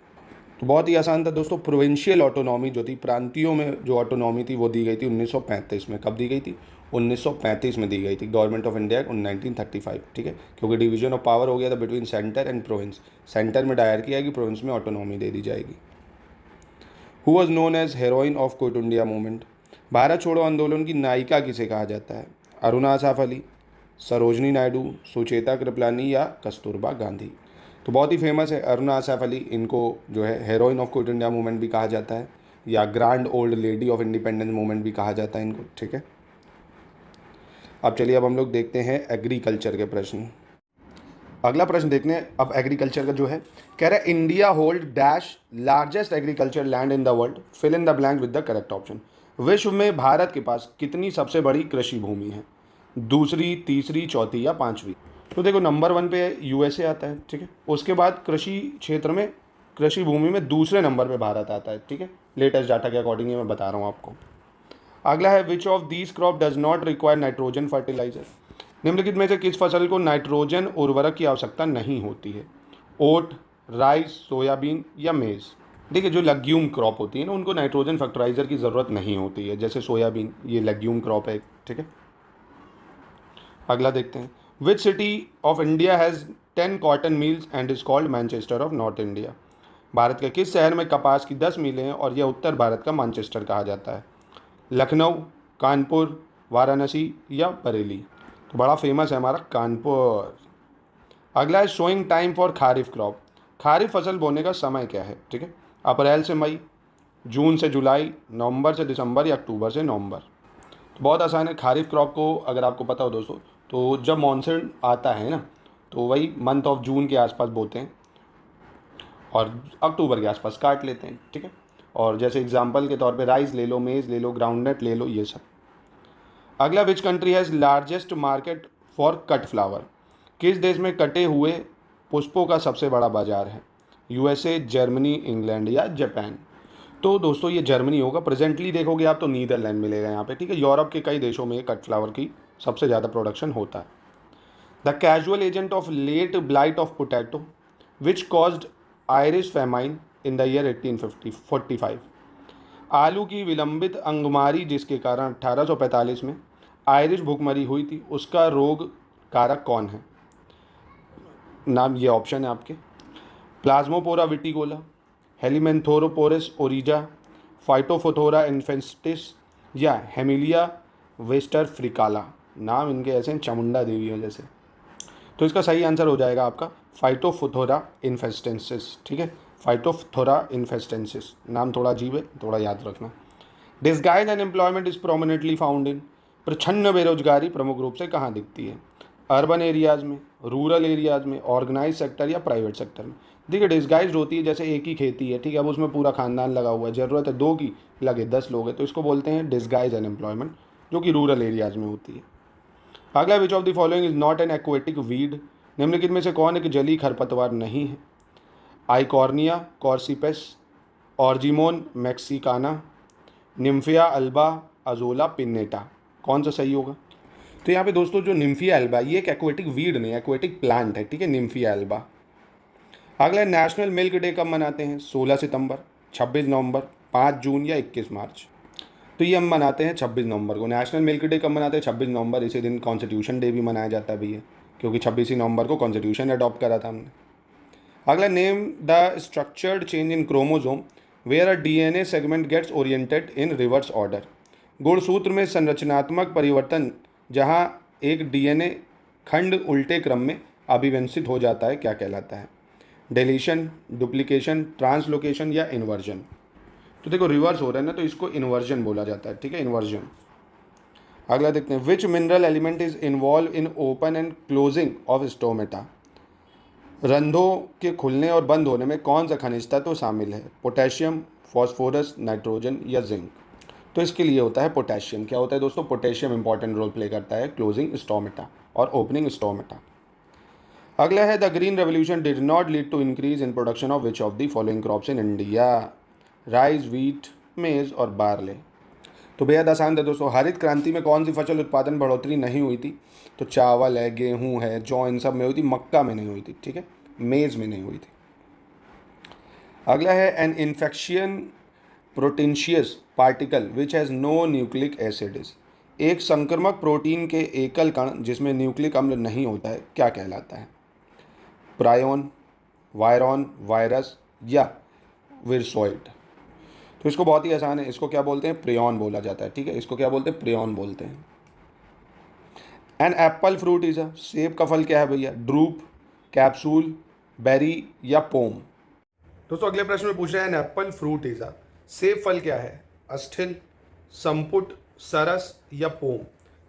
Speaker 2: तो बहुत ही आसान था दोस्तों, प्रोविंशियल ऑटोनॉमी जो थी, प्रांतियों में जो ऑटोनॉमी थी वो दी गई थी 1935 में। कब दी गई थी? 1935 में दी गई थी, गवर्नमेंट ऑफ इंडिया एक्ट 1935, ठीक है, क्योंकि डिवीजन ऑफ पावर हो गया था between centre and province, centre में डायर किया कि प्रोविंस में ऑटोनॉमी दे दी जाएगी। Who was known as heroine of quit India movement? Bharat छोड़ो आंदोलन की नायिका किसे कहा जाता है? अरुणा आसाफ अली, सरोजनी नायडू, सुचेता कृपलानी या कस्तूरबा गांधी? तो बहुत ही फेमस है अरुणा आसाफ अली, इनको जो है heroin of quit India movement भी कहा जाता है या grand old lady of independence movement भी कहा जाता है इनको, ठीक है। अब चलिए अब हम लोग देखते हैं एग्रीकल्चर के प्रश्न। अगला प्रश्न देखने अब एग्रीकल्चर का जो है, कह रहा है India hold dash largest agriculture land in the world, fill in the blank with the correct option. विश्व में भारत के पास कितनी सबसे बड़ी कृषि भूमि है? दूसरी, तीसरी, चौथी या पांचवी? तो देखो नंबर 1 पे यूएसए आता है, ठीक है। उसके बाद कृषि क्षेत्र में, कृषि भूमि में दूसरे नंबर पे भारत आता है, ठीक है। लेटेस्ट डाटा के अकॉर्डिंग मैं बता रहा हूँ आपको। अगला है which of these crop does not require nitrogen fertiliser. निम्नलिखित में से किस फसल को नाइट्रोजन उर्वरक की आवश्यकता नहीं होती है? ओट, राइस, सोयाबीन या मेज? देखिए जो लेग्यूम क्रॉप होती है ना, उनको नाइट्रोजन फर्टिलाइजर की ज़रूरत नहीं होती है, जैसे सोयाबीन, ये लेग्यूम क्रॉप है, ठीक है। अगला देखते हैं, which city of India has 10 cotton mills and is called Manchester of north India. Bharat के किस शहर में कपास की 10 मिलें हैं और यह उत्तर भारत का मैनचेस्टर कहा जाता है? लखनऊ, कानपुर, वाराणसी या बरेली? तो बड़ा फेमस है हमारा कानपुर। अगला है showing time for kharif crop. Kharif फसल बोने का समय क्या है? ठीक है, अप्रैल से मई, जून से जुलाई, नवंबर से दिसंबर या अक्टूबर से नवंबर? तो बहुत आसान है। खारिफ क्रॉप को अगर आपको पता हो दोस्तों, तो जब मानसून आता है ना, तो वही मंथ ऑफ जून के आसपास बोते हैं और अक्टूबर के आसपास काट लेते हैं, ठीक है। और जैसे एग्जांपल के तौर पे राइस ले लो, मेज़ ले लो, ग्राउंडनट ले लो, ये सब। अगला, which country has largest market for cut flower. किस देश में कटे हुए पुष्पों का सबसे बड़ा बाजार है? यूएसए, जर्मनी, इंग्लैंड या जापान? तो दोस्तों ये जर्मनी होगा। प्रेजेंटली देखोगे आप तो नीदरलैंड मिलेगा यहाँ पे, ठीक है। यूरोप के कई देशों में कट फ्लावर की सबसे ज़्यादा प्रोडक्शन होता है। The casual agent of late blight of potato which caused Irish famine in the year 1845। आलू की विलंबित अंगमारी जिसके कारण 1845 में आयरिश भुखमरी हुई थी, उसका रोग कारक कौन है? नाम ये ऑप्शन है आपके, प्लाज्मोपोरा विटिकोला, हेलिमेंथोरोपोरस ओरिजा, फाइटोफोथोरा इन्फेस्टिस या हेमिलिया वेस्टर फ्रिकाला। नाम इनके ऐसे हैं चामुंडा देवियों जैसे। तो इसका सही आंसर हो जाएगा आपका फाइटोफोथोरा इन्फेस्टेंसिस, ठीक है। फाइटोफोथोरा इन्फेस्टेंसिस, नाम थोड़ा अजीब है, थोड़ा याद रखना। Disguise unemployment is prominently found in. प्रछन्न बेरोजगारी प्रमुख रूप से कहाँ दिखती है? अर्बन एरियाज़ में, रूरल एरियाज़ में, ऑर्गेनाइज सेक्टर या प्राइवेट सेक्टर में? देखिए डिस्गाइज होती है, जैसे एक ही खेती है, ठीक है, अब उसमें पूरा खानदान लगा हुआ है, ज़रूरत है 2 की, लगे 10 लोग हैं, तो इसको बोलते हैं डिस्गाइज अनएम्प्लॉयमेंट, जो कि रूरल एरियाज़ में होती है। अगला, which of the following is not an aquatic weed. निम्नलिखित में से कौन एक जलीय खरपतवार नहीं है? Eichhornia crassipes, Argemone mexicana, Nymphaea alba, Azolla pinnata? कौन सा सही होगा? तो यहाँ पे दोस्तों जो निम्फिया अल्बा, ये एक एक्वेटिक वीड नहीं, एक्वेटिक प्लांट है, ठीक है, निम्फिया अल्बा। अगला, नेशनल मिल्क डे कब मनाते हैं? 16 सितंबर, 26 नवंबर, 5 जून या 21 मार्च? तो ये हम मनाते हैं 26 नवंबर को। नेशनल मिल्क डे कब मनाते हैं? 26 नवंबर। इसी दिन कॉन्स्टिट्यूशन डे भी मनाया जाता है भैया, क्योंकि 26 नवंबर को कॉन्स्टिट्यूशन अडॉप्ट करा था हमने। अगला, name the structured change in chromosome where a DNA segment gets oriented in reverse order. गुणसूत्र में संरचनात्मक परिवर्तन जहां एक डीएनए खंड उल्टे क्रम में अभिव्यंजित हो जाता है, क्या कहलाता है? डिलीशन, डुप्लीकेशन, ट्रांसलोकेशन या इन्वर्जन? तो देखो रिवर्स हो रहा है ना, तो इसको इन्वर्जन बोला जाता है, ठीक है, इन्वर्जन। अगला देखते हैं, which mineral element is involve in open and closing of stomata. रंध्रों के खुलने और बंद होने में कौन सा खनिज तत्व शामिल है? पोटेशियम, फॉस्फोरस, नाइट्रोजन या जिंक? तो इसके लिए होता है पोटेशियम। क्या होता है दोस्तों? पोटेशियम इंपॉर्टेंट रोल प्ले करता है क्लोजिंग स्टोमेटा और ओपनिंग स्टोमेटा। अगला है, the green revolution did not lead to increase in production of which of the following crops in India? Rice, wheat, maize और बार्ले? तो बेहद आसान था दोस्तों। हरित क्रांति में कौन सी फसल उत्पादन बढ़ोतरी नहीं हुई थी? तो चावल है, गेहूं है, जौ, इन सब में हुई थी, मक्का में नहीं हुई थी, ठीक है, मेज में नहीं हुई थी। अगला है, an infectious proteinaceous particle which has no nucleic acid is. एक संक्रामक प्रोटीन के एकल कण जिसमें न्यूक्लिक अम्ल नहीं होता है, क्या कहलाता है? प्रायोन, वायरॉन, वायरस या विरसॉइड? तो इसको बहुत ही आसान है, इसको क्या बोलते हैं, प्रियॉन बोला जाता है, ठीक है, इसको क्या बोलते हैं, प्रियॉन बोलते हैं। An apple fruit is a, सेब का फल क्या है भैया, ड्रूप, कैप्सूल, बेरी या पोम। दोस्तों अगले प्रश्न में पूछ रहे हैं an apple fruit is a, सेब फल क्या है, अस्थिल, संपुट, सरस या पोम।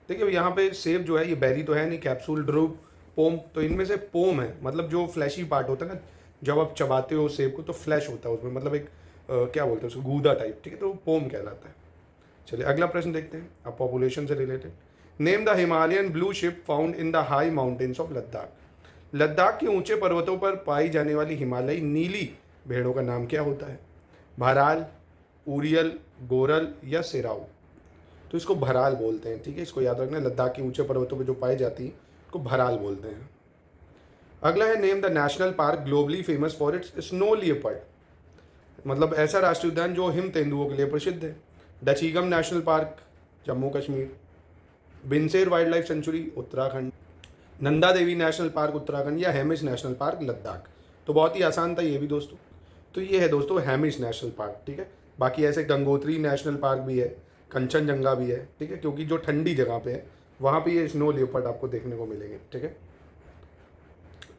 Speaker 2: देखिए यहाँ पे सेब जो है ये बेरी तो है नहीं, कैप्सूल, ड्रूप, पोम, तो इनमें से पोम है, मतलब जो फ्लैशी पार्ट होता है ना, जब आप चबाते हो सेब को तो फ्लैश होता है उसमें, मतलब एक क्या बोलते हैं उसको, गूदा टाइप, ठीक है, तो पोम कहलाता है। चलिए अगला प्रश्न देखते हैं, अब पॉपुलेशन से related. Name the Himalayan blue ship found in the high mountains of Ladakh. Ladakh के ऊंचे पर्वतों पर पाई जाने वाली हिमालयी नीली भेड़ों का नाम क्या होता है, भराल, उरियल, गोरल या सिराऊ। तो इसको भराल बोलते हैं, ठीक है, इसको याद रखना, लद्दाख के ऊंचे पर्वतों पर जो पाई जाती है इसको भराल बोलते हैं। अगला है name the national park globally famous for it's snow leopard, मतलब ऐसा राष्ट्रीय उद्यान जो हिम तेंदुओं के लिए प्रसिद्ध है। Dachigam national park Jammu Kashmir, Binsar wildlife sanctuary Uttarakhand, Nanda Devi national park Uttarakhand या हेमिस नेशनल पार्क लद्दाख। तो बहुत ही आसान था ये भी दोस्तों, तो ये है दोस्तों हेमिस नेशनल पार्क, ठीक है। बाकी ऐसे गंगोत्री नेशनल पार्क भी है, कंचनजंगा भी है, ठीक है, क्योंकि जो ठंडी जगह पे है वहाँ पे ये स्नो लियोपर्ड आपको देखने को मिलेंगे, ठीक है।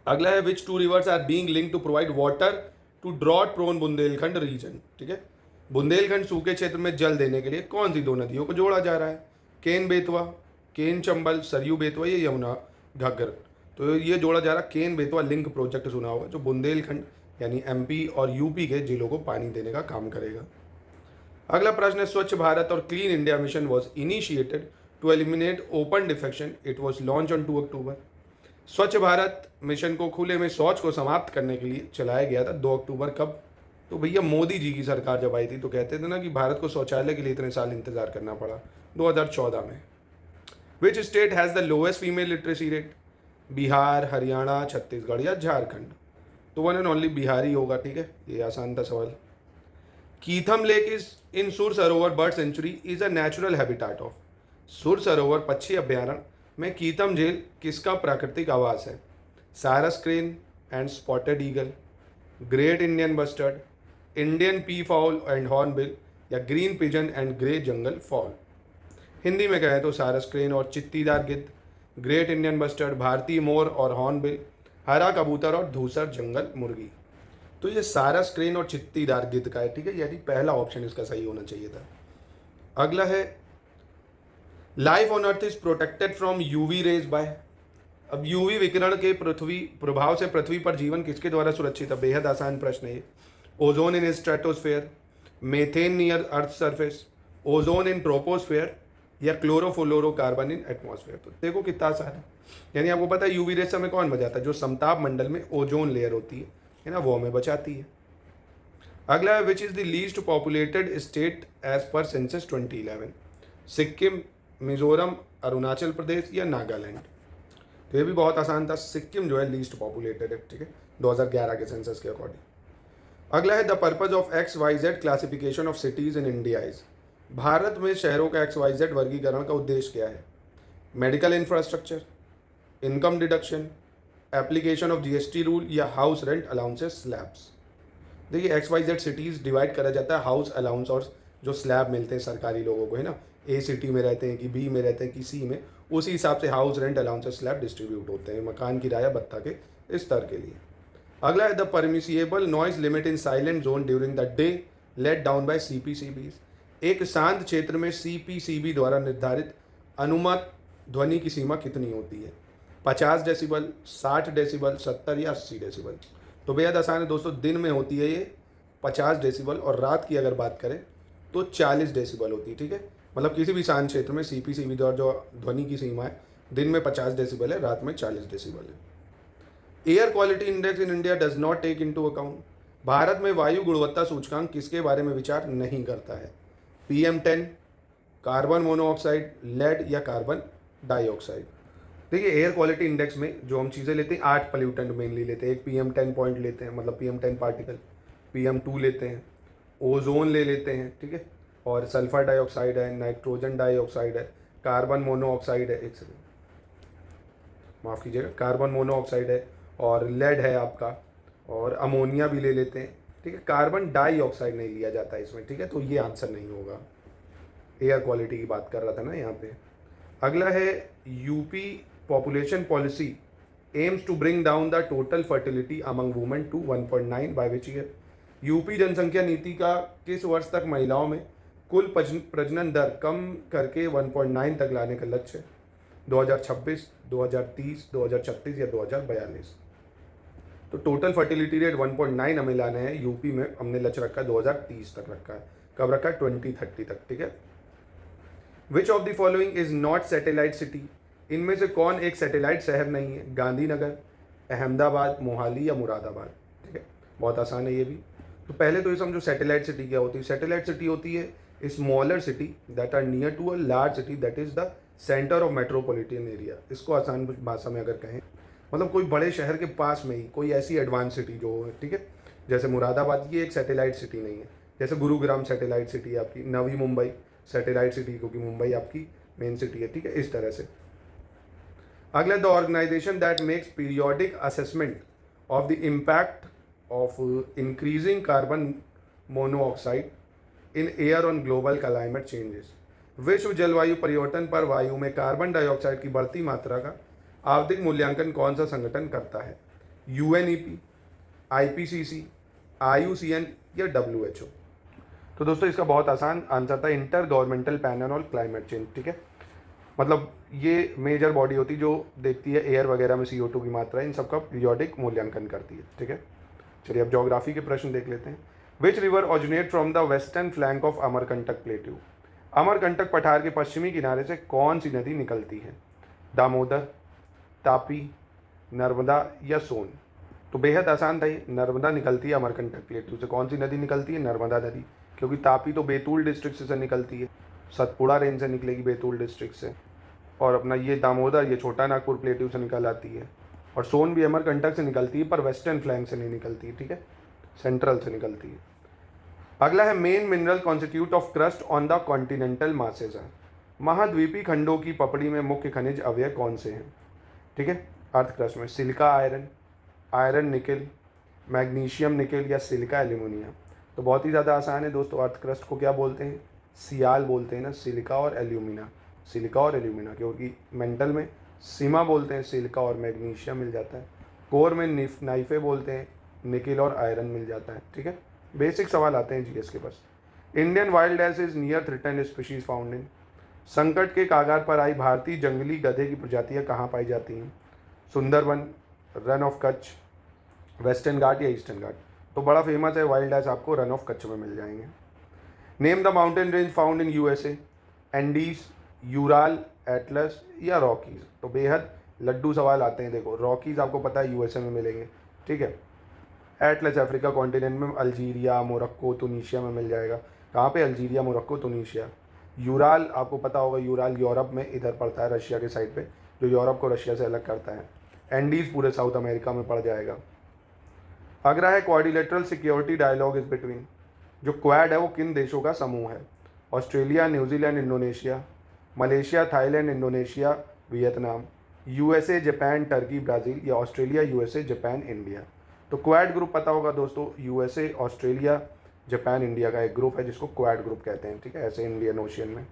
Speaker 2: अगला है which two rivers are being linked to provide water to drought prone Bundelkhand region, ठीक है। बुंदेलखंड सूखे क्षेत्र में जल देने के लिए कौन सी दो नदियों को जोड़ा जा रहा है, केन बेतवा, केन चंबल, सरयू बेतवा या यमुना घग्गर। तो ये जोड़ा जा रहा है केन बेतवा लिंक प्रोजेक्ट, सुना होगा, जो बुंदेलखंड यानी एमपी और यूपी के जिलों को पानी देने का काम करेगा। अगला प्रश्न है स्वच्छ भारत और clean India mission was initiated to eliminate open defecation, it was launch on 2 October. स्वच्छ भारत मिशन को खुले में शौच को समाप्त करने के लिए चलाया गया था 2 अक्टूबर, कब, तो भैया मोदी जी की सरकार जब आई थी तो कहते थे ना कि भारत को शौचालय के लिए इतने साल इंतजार करना पड़ा, 2014 में। Which state has the lowest female literacy rate, Bihar, Haryana, Chhattisgarh या झारखंड। तो वन एंड ओनली बिहार ही होगा, ठीक है, ये आसान था सवाल। कीथम लेक इज इन सुर सरोवर bird sanctuary is a natural habitat of. सुर सरोवर पक्षी अभ्यारण्य में कीथम झील किसका प्राकृतिक आवास है, sarus crane and spotted eagle, great Indian bustard, Indian peafowl and hornbill या green pigeon and grey jungle fowl. Hindi में कहें तो सारस क्रेन और चित्तीदार गिद्ध, ग्रेट इंडियन बस्टर्ड, भारतीय मोर और हॉर्नबिल, हरा कबूतर और धूसर जंगल मुर्गी। तो ये सारस क्रेन और चित्तीदार गिद्ध का है, ठीक है, यानी पहला ऑप्शन इसका सही होना चाहिए था। अगला है life on earth is protected from UV rays by. अब यूवी विकिरण के पृथ्वी प्रभाव से पृथ्वी पर जीवन किसके द्वारा सुरक्षित है, बेहद आसान प्रश्न है ये। Ozone in stratosphere, methane near earth surface, ozone in troposphere या क्लोरोफ्लोरोकार्बन इन एटमॉस्फेयर। तो देखो कितना आसान है, यानी आपको पता है यूवी रेज से हमें कौन बचाता है, जो समताप मंडल में ओजोन लेयर होती है ना, वो हमें बचाती है। अगला है which is the least populated state as per census 2011, Sikkim, Mizoram, Arunachal Pradesh या नागालैंड। तो ये भी बहुत आसान था, सिक्किम जो है लीस्ट पॉपुलेटेड है, ठीक है, 2011 के सेंसस के अकॉर्डिंग। अगला है the purpose of XYZ classification of cities in India is. Bharat में शहरों का XYZ वर्गीकरण का उद्देश्य क्या है, medical infrastructure, income deduction, application of GST rule या हाउस रेंट अलाउंसेस स्लैब्स। देखिए XYZ सिटीज़ डिवाइड करा जाता है हाउस अलाउंस और जो स्लैब मिलते हैं सरकारी लोगों को, है ना, A सिटी में रहते हैं कि B में रहते हैं कि C में, उसी हिसाब से house rent allowances slab distribute होते हैं मकान किराया भत्ता के स्तर के लिए। अगला है the permissible noise limit in silent zone during the day laid down by CPCBs। एक शांत क्षेत्र में CPCB द्वारा निर्धारित अनुमत ध्वनि की सीमा कितनी होती है, 50 डेसिबल, 60 डेसिबल, 70 या 80 डेसिबल। तो बेहद आसान है दोस्तों, दिन में होती है ये 50 डेसिबल और रात की अगर बात करें तो 40 डेसिबल होती है, ठीक है। मतलब किसी भी शांत क्षेत्र में CPCB द्वारा जो ध्वनि की सीमा है दिन में 50 डेसिबल है, रात में 40 डेसिबल है। Air quality index in India does not take into account. भारत में वायु गुणवत्ता सूचकांक किसके बारे में विचार नहीं करता है, PM10, कार्बन मोनोऑक्साइड, लेड या कार्बन डाइऑक्साइड। देखिए एयर क्वालिटी इंडेक्स में जो हम चीज़ें लेते हैं 8 पोल्यूटेंट मेनली लेते हैं, एक PM10 पॉइंट लेते हैं, मतलब PM10 पार्टिकल, PM2 लेते हैं, ओजोन ले लेते हैं, ठीक है, और सल्फर डाइऑक्साइड है, नाइट्रोजन डाइऑक्साइड है, कार्बन मोनोऑक्साइड है, एक सेकेंड माफ़ कीजिएगा, कार्बन मोनोऑक्साइड है और लेड है आपका, और अमोनिया भी ले लेते हैं, ठीक है, कार्बन डाइऑक्साइड नहीं लिया जाता इसमें, ठीक है, तो ये आंसर नहीं होगा। एयर क्वालिटी की बात कर रहा था ना यहाँ पे। अगला है UP population policy aims to bring down the total fertility among women to 1.9 by which year. UP जनसंख्या नीति का किस वर्ष तक महिलाओं में कुल प्रजनन दर कम करके 1.9 तक लाने का लक्ष्य है? 2026, 2030, 2036 या 2042? तो टोटल फर्टिलिटी रेट 1.9 हमें लाना है यूपी में, हमने लक्ष्य रखा है 2030 तक रखा है। कब रखा है? 2030 तक, ठीक है। Which of the following is not satellite city? इनमें से कौन एक सैटेलाइट शहर नहीं है? गांधीनगर, अहमदाबाद, मोहाली या मुरादाबाद? ठीक है, बहुत आसान है ये भी। तो पहले तो ये समझो सैटेलाइट सिटी क्या होती है। सैटेलाइट सिटी होती है smaller city that are near to a large city that is the centre of metropolitan area. इसको आसान भाषा में अगर कहें मतलब कोई बड़े शहर के पास में ही कोई ऐसी एडवांस सिटी जो है, ठीक है। जैसे मुरादाबाद ये एक सैटेलाइट सिटी नहीं है। जैसे गुरुग्राम सैटेलाइट सिटी है आपकी, नवी मुंबई सैटेलाइट सिटी क्योंकि मुंबई आपकी मेन सिटी है, ठीक है, इस तरह से। अगला, the organisation that makes periodic assessment of the impact of increasing carbon monoxide in air on global climate changes. विश्व जलवायु परिवर्तन पर वायु में कार्बन डाइऑक्साइड की बढ़ती मात्रा का आवधिक मूल्यांकन कौन सा संगठन करता है? यूएनईपी, आईपीसीसी, आईयूसीएन या डब्ल्यूएचओ? तो दोस्तों इसका बहुत आसान आंसर था inter governmental panel on climate change, ठीक है। मतलब ये मेजर बॉडी होती जो देखती है एयर वगैरह में CO2 की मात्रा, इन सबका पीरियोडिक मूल्यांकन करती है, ठीक है। चलिए अब ज्योग्राफी के प्रश्न देख लेते हैं। Which river originate from the western flank of Amarkantak plateau? Amarkantak पठार के पश्चिमी किनारे से कौन सी नदी निकलती है? दामोदर, तापी, नर्मदा या सोन? तो बेहद आसान था ये, नर्मदा निकलती है अमरकंटक प्लेट्यू से। कौन सी नदी निकलती है? नर्मदा नदी, क्योंकि तापी तो बैतूल डिस्ट्रिक्ट से निकलती है, सतपुड़ा रेंज से निकलेगी बैतूल डिस्ट्रिक्ट से, और अपना ये दामोदर ये छोटा नागपुर प्लेट्यू से निकल आती है, और सोन भी अमरकंटक से निकलती है पर वेस्टर्न फ्लैंक से नहीं निकलती है, ठीक है, सेंट्रल से निकलती है। अगला है main mineral constitute of crust on the continental masses. महाद्वीपी खंडों की पपड़ी में मुख्य खनिज अवयव कौन से हैं? ठीक है, अर्थ क्रस्ट में silica iron, iron nickel, magnesium nickel या सिलिका एल्यूमिनियम? तो बहुत ही ज़्यादा आसान है दोस्तों। अर्थ क्रस्ट को क्या बोलते हैं? सियाल बोलते हैं ना, सिलिका और एल्यूमिना, सिलिका और एल्यूमिना, क्योंकि मेंटल में सीमा बोलते हैं, सिलिका और मैग्नीशियम मिल जाता है। कोर में नाइफे बोलते हैं, निकेल और आयरन मिल जाता है, ठीक है। बेसिक सवाल आते हैं जीएस के पास। Indian wild ass is near threatened species found in? संकट के कागार पर आई भारतीय जंगली गधे की प्रजातियां कहाँ पाई जाती हैं? सुंदरबन, रन ऑफ कच्छ, वेस्टर्न घाट या ईस्टर्न घाट? तो बड़ा फेमस है वाइल्ड एस, आपको रन ऑफ कच्छ में मिल जाएंगे। Name the mountain range found in USA? Andes, Ural, Atlas या रॉकीज? तो बेहद लड्डू सवाल आते हैं। देखो रॉकीज आपको पता है यूएसए में मिलेंगे, ठीक है। एटलस अफ्रीका कॉन्टिनेंट में, अल्जीरिया, मोरक्को, तुनीशिया में मिल जाएगा। कहाँ पे? Algeria, Morocco, Tunisia. यूराल आपको पता होगा, यूराल यूरोप में इधर पड़ता है, रशिया के साइड पे, जो यूरोप को रशिया से अलग करता है। एंडीज पूरे साउथ अमेरिका में पड़ जाएगा। अगला है quadrilateral security dialogue is between? जो क्वाड है वो किन देशों का समूह है? Australia, New Zealand, Indonesia, Malaysia, Thailand, Indonesia, Vietnam, USA, Japan, Turkey, Brazil या ऑस्ट्रेलिया, यूएसए, जापान, इंडिया? तो क्वाड ग्रुप पता होगा दोस्तों, यूएसए, ऑस्ट्रेलिया, जापान, इंडिया का एक ग्रुप है जिसको क्वाड ग्रुप कहते हैं, ठीक है, ऐसे इंडियन ओशियन में।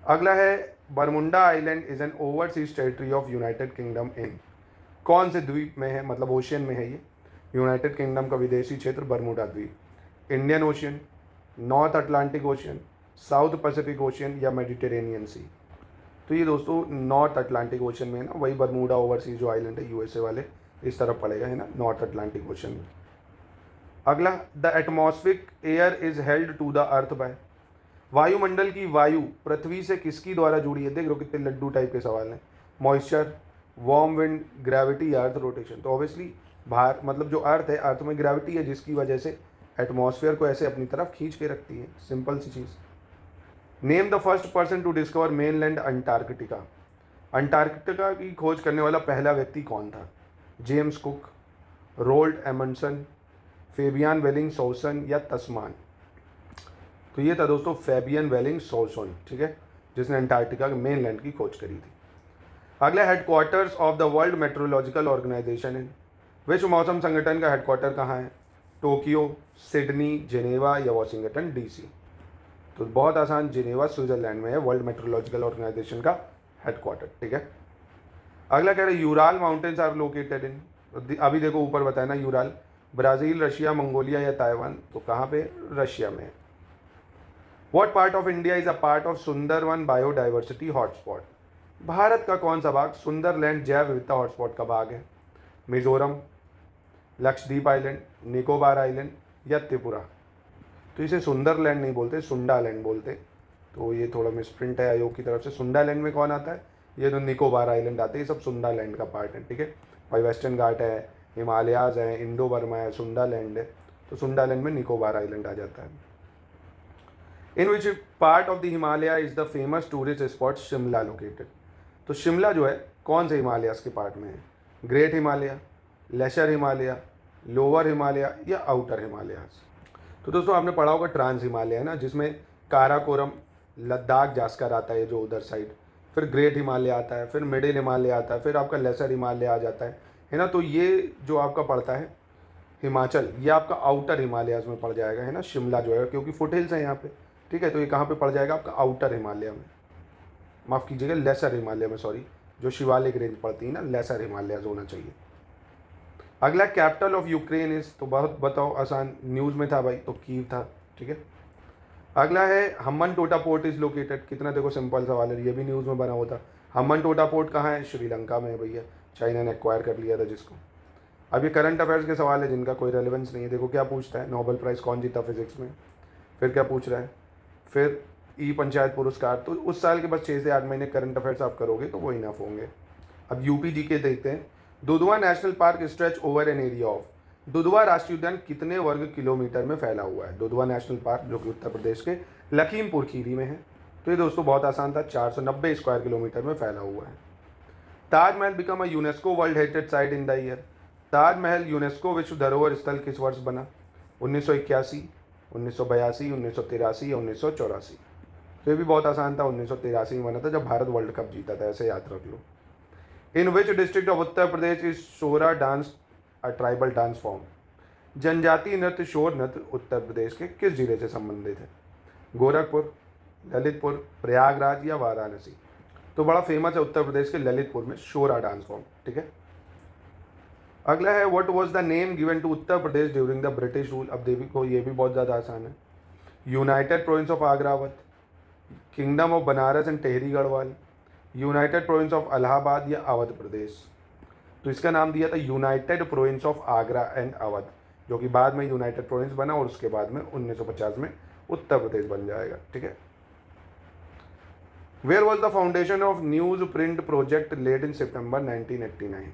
Speaker 2: अगला है Bermuda island is an overseas territory of United Kingdom in? कौन से द्वीप में है, मतलब ओशियन में है ये? यूनाइटेड किंगडम का विदेशी क्षेत्र बरमुडा द्वीप। Indian ocean, north Atlantic ocean, south Pacific ocean या मेडिटेरेनियन सी? तो ये दोस्तों नॉर्थ अटलांटिक ओशियन में है ना, वही बरमुडा ओवरसीज जो आइलैंड है यूएसए वाले इस तरफ पड़ेगा, है ना, नॉर्थ अटलांटिक ओशन में। अगला, the atmospheric air is held to the earth by? वायुमंडल की वायु पृथ्वी से किसकी द्वारा जुड़ी है? देख लो कितने लड्डू टाइप के सवाल हैं। मॉइस्चर, वार्म विंड, ग्रेविटी या अर्थ रोटेशन? तो ऑब्वियसली बाहर मतलब जो अर्थ है, अर्थ में ग्रेविटी है जिसकी वजह से एटमॉस्फेयर को ऐसे अपनी तरफ खींच के रखती है, सिंपल सी चीज़। Name the first person to discover mainland Antarctica? Antarctica की खोज करने वाला पहला व्यक्ति कौन था? James Cook, Roald Amundsen, Fabian Bellingshausen या तस्मान? तो ये था दोस्तों फेबियन वेलिंग सॉसन, ठीक है, जिसने अंटार्कटिका के मेनलैंड की खोज करी थी। अगला, headquarters of the world meteorological organisation है? विश्व मौसम संगठन का हेडक्वार्टर कहाँ है? टोक्यो, सिडनी, जेनेवा या वॉशिंगटन डीसी? तो बहुत आसान, जेनेवा स्विट्जरलैंड में है, वर्ल्ड मेट्रोलॉजिकल ऑर्गेनाइजेशन का हेडक्वार्टर। ठीक है। अगला कह रहे हैं Ural mountains are located in, अभी देखो ऊपर बताया ना, यूराल ब्राज़ील, रशिया, मंगोलिया या ताइवान, तो कहाँ पे? रशिया में है। What part of India is a part of Sundarban biodiversity hotspot? Bharat का कौन सा भाग सुंदरलैंड जैव विविधता हॉटस्पॉट का भाग है? मिजोरम, लक्षद्वीप आइलैंड, निकोबार आइलैंड या त्रिपुरा? तो इसे सुंदरलैंड नहीं बोलते, सुंडालैंड बोलते। तो ये थोड़ा मिसप्रिंट है आयोग की तरफ से। सुंडालैंड में कौन आता है? ये तो निकोबार आइलैंड आते हैं, ये सब सुंडालैंड का पार्ट है। ठीक है। भाई वेस्टर्न घाट है, हिमालयाज है, इंडो बर्मा है, सुंडालैंड है, तो सुंडालैंड में निकोबार आइलैंड आ जाता है। In which part of the Himalaya is the famous tourist spot Shimla located? तो शिमला जो है कौन से हिमालयास के पार्ट में है? Great Himalaya, lesser Himalaya, lower Himalaya या आउटर हिमालयास? तो दोस्तों आपने पढ़ा होगा ट्रांस हिमालय है ना, जिसमें काराकोरम, लद्दाख जास्कर आता है जो उधर साइड, फिर ग्रेट हिमालय आता है, फिर मिडिल हिमालय आता है, फिर आपका लेसर हिमालय आ जाता है ना। तो ये जो आपका पड़ता है हिमाचल, ये आपका आउटर हिमालयाज में पड़ जाएगा, है ना, शिमला जो है, क्योंकि फुट हिल्स है यहाँ पे। ठीक है। तो ये कहाँ पे पड़ जाएगा? आपका आउटर हिमालय में, माफ़ कीजिएगा लेसर हिमालय में, सॉरी, जो शिवालिक रेंज पड़ती है ना, लेसर हिमालयाज होना चाहिए। अगला कैपिटल ऑफ यूक्रेन इज, तो बहुत बताओ आसान, न्यूज़ में था भाई, तो कीव था। ठीक है। अगला है हम्बन टोटा पोर्ट इज लोकेटेड, कितना देखो सिंपल सवाल है, ये भी न्यूज़ में बना हुआ था। हम्बन टोटा पोर्ट कहाँ है? श्रीलंका में है भैया, चाइना ने एक्वायर कर लिया था जिसको। अब ये करंट अफेयर्स के सवाल है जिनका कोई रेलेवेंस नहीं है। देखो क्या पूछता है, नोबेल प्राइज़ कौन जीता फिजिक्स में, फिर क्या पूछ रहा है, फिर ई पंचायत पुरस्कार। तो उस साल के बस 6 से 8 महीने करंट अफेयर्स आप करोगे तो वो इनफ होंगे। अब यूपी जी के देखते हैं। Dudhwa national park stretch over an area of, Dudhwa राष्ट्रीय उद्यान कितने वर्ग किलोमीटर में फैला हुआ है? दुधवा नेशनल पार्क जो कि उत्तर प्रदेश के लखीमपुर खीरी में है। तो ये दोस्तों बहुत आसान था, 490 स्क्वायर किलोमीटर में फैला हुआ है। Taj Mahal become a UNESCO world heritage site in the year, Taj Mahal UNESCO विश्व धरोहर स्थल किस वर्ष बना? 1981, 1982, 1983 या 1984? तो ये भी बहुत आसान था, 1983 में बना था जब भारत वर्ल्ड कप जीता था, ऐसे याद रख लो। In which district of Uttar Pradesh is Shora dance a tribal dance form, जनजातीय नृत्य शोर नृत्य उत्तर प्रदेश के किस जिले से संबंधित है? गोरखपुर, ललितपुर, प्रयागराज या वाराणसी? तो बड़ा फेमस है उत्तर प्रदेश के ललितपुर में शोरा डांस फॉर्म। ठीक है। अगला है what was the name given to Uttar Pradesh during the British rule? अब देखो ये भी बहुत ज़्यादा आसान है। यूनाइटेड प्रोविंस ऑफ आग्रावत, kingdom of Banaras and Tehri Garhwal, united province of Allahabad या अवध प्रदेश? तो इसका नाम दिया था united province of Agra and Awadh, जो कि बाद में यूनाइटेड प्रोविंस बना और उसके बाद में 1950 में उत्तर प्रदेश बन जाएगा। ठीक है। Where was the foundation of newsprint project laid in September 1989?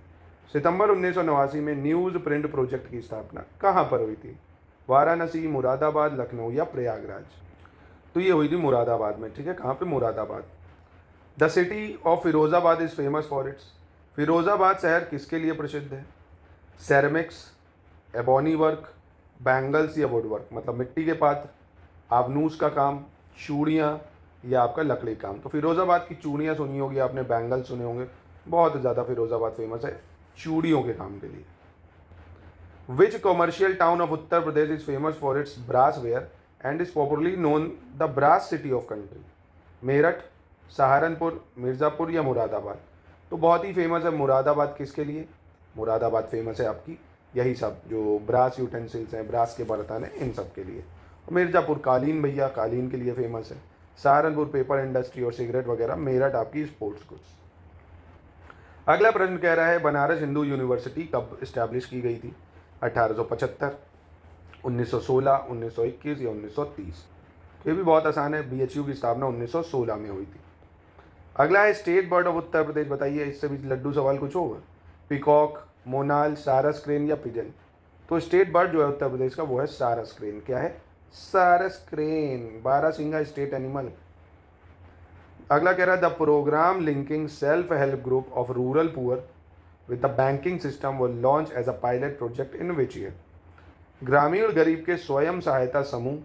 Speaker 2: सितंबर 1989 में न्यूज़ प्रिंट प्रोजेक्ट की स्थापना कहाँ पर हुई थी? वाराणसी, मुरादाबाद, लखनऊ या प्रयागराज? तो ये हुई थी मुरादाबाद में। ठीक है। कहाँ पे? Moradabad. The city of Firozabad is famous for it's, Firozabad शहर किसके लिए प्रसिद्ध है? सेरेमिक्स, एबोनी वर्क, बैंगल्स या वुडवर्क, मतलब मिट्टी के पात्र, आबनूस का काम, चूड़ियाँ या आपका लकड़ी काम? तो फिरोजाबाद की चूड़ियाँ सुनी होगी आपने, बैंगल्स सुने होंगे, बहुत ज़्यादा फिरोजाबाद फेमस है चूड़ियों के काम के लिए। Which commercial town of Uttar Pradesh is famous for its brassware and is popularly known the brass city of country? Meerut, Saharanpur, Mirzapur या मुरादाबाद? तो बहुत ही फेमस है मुरादाबाद। किसके लिए? मुरादाबाद फेमस है आपकी यही सब जो ब्रास यूटेंसिल्स हैं, ब्रास के बर्तन हैं, इन सब के लिए। मिर्ज़ापुर कालीन भैया, कालीन के लिए फेमस है। सहारनपुर पेपर इंडस्ट्री और सिगरेट वगैरह। मेरठ आपकी स्पोर्ट्स गुड्स। अगला प्रश्न कह रहा है बनारस हिंदू यूनिवर्सिटी कब इस्टेब्लिश की गई थी? 1875, 1916, 1921 या 1930? ये भी बहुत आसान है, BHU की स्थापना 1916 में हुई थी। अगला है स्टेट बर्ड ऑफ उत्तर प्रदेश, बताइए, इससे भी लड्डू सवाल कुछ होगा। पिकॉक, मोनाल, सारस क्रेन या पिजन? तो स्टेट बर्ड जो है उत्तर प्रदेश का वो है सारस क्रेन। क्या है? सारस क्रेन, 12 सिंगा स्टेट एनिमल। अगला कह रहा है the program linking self help group of rural poor with the banking system was launch as a pilot project in which year? ग्रामीण गरीब के स्वयं सहायता समूह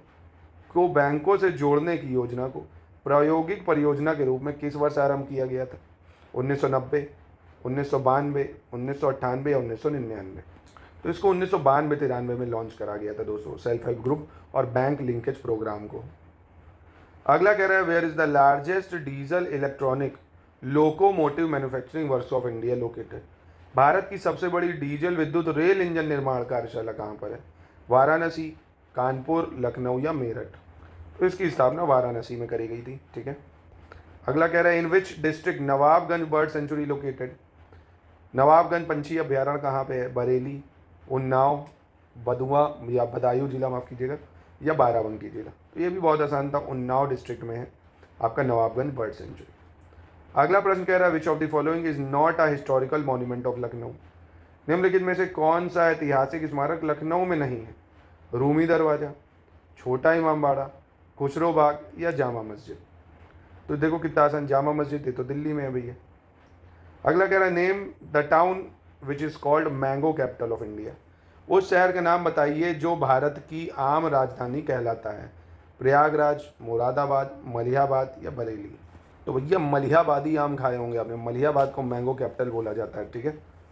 Speaker 2: को बैंकों से जोड़ने की योजना को प्रायोगिक परियोजना के रूप में किस वर्ष आरंभ किया गया था? 1990, 1992, 1998 या 1999? तो इसको 1992-93 में लॉन्च करा गया था दोस्तों, सेल्फ हेल्प ग्रुप और बैंक लिंकेज प्रोग्राम को। अगला कह रहा है where is the largest diesel electronic locomotive manufacturing workshop India located. भारत की सबसे बड़ी डीजल विद्युत रेल इंजन निर्माण कार्यशाला कहाँ पर है? वाराणसी, कानपुर, लखनऊ या मेरठ। तो इसकी स्थापना वाराणसी में करी गई थी। ठीक है। अगला कह रहा है in which district Nawabganj bird sanctuary located. Nawabganj पंछी अभ्यारण्य कहाँ पे है? बरेली, उन्नाव, बदुआ या बदायूं जिला, माफ़ कीजिएगा, या बाराबंकी जिला। तो ये भी बहुत आसान था, उन्नाव डिस्ट्रिक्ट में है आपका नवाबगंज बर्ड सेंचुरी। अगला प्रश्न कह रहा है which of the following is not a historical monument of Lucknow. निम्नलिखित में से कौन सा ऐतिहासिक स्मारक लखनऊ में नहीं है? रूमी दरवाज़ा, छोटा इमाम बाड़ा, खुसरो बाग या जामा मस्जिद। तो देखो कितना आसान, जामा मस्जिद ये तो दिल्ली में है भैया। अगला कह रहा है name the town which is called mango capital of India. उस शहर का नाम बताइए जो भारत की आम राजधानी कहलाता है। प्रयागराज, मुरादाबाद, मलिहाबाद या बरेली। तो भैया मलिहाबादी आम खाए होंगे आपने, मलिहाबाद को मैंगो कैपिटल बोला जाता है। ठीक है,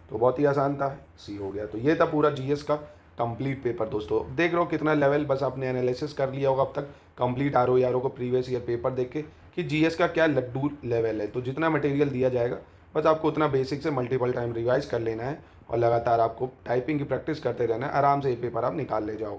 Speaker 2: तो बहुत ही आसान था, सी हो गया। तो ये था पूरा जीएस का कंप्लीट पेपर दोस्तों। देख रहे हो कितना लेवल बस आपने एनालिसिस कर लिया होगा अब तक कंप्लीट आरओ को प्रीवियस ईयर पेपर देख के कि जीएस का क्या लड्डू लेवल है। तो जितना मटेरियल दिया जाएगा बस आपको उतना बेसिक से मल्टीपल टाइम रिवाइज कर लेना है और लगातार आपको टाइपिंग की प्रैक्टिस करते रहना है। आराम से ये पेपर आप निकाल ले जाओगे।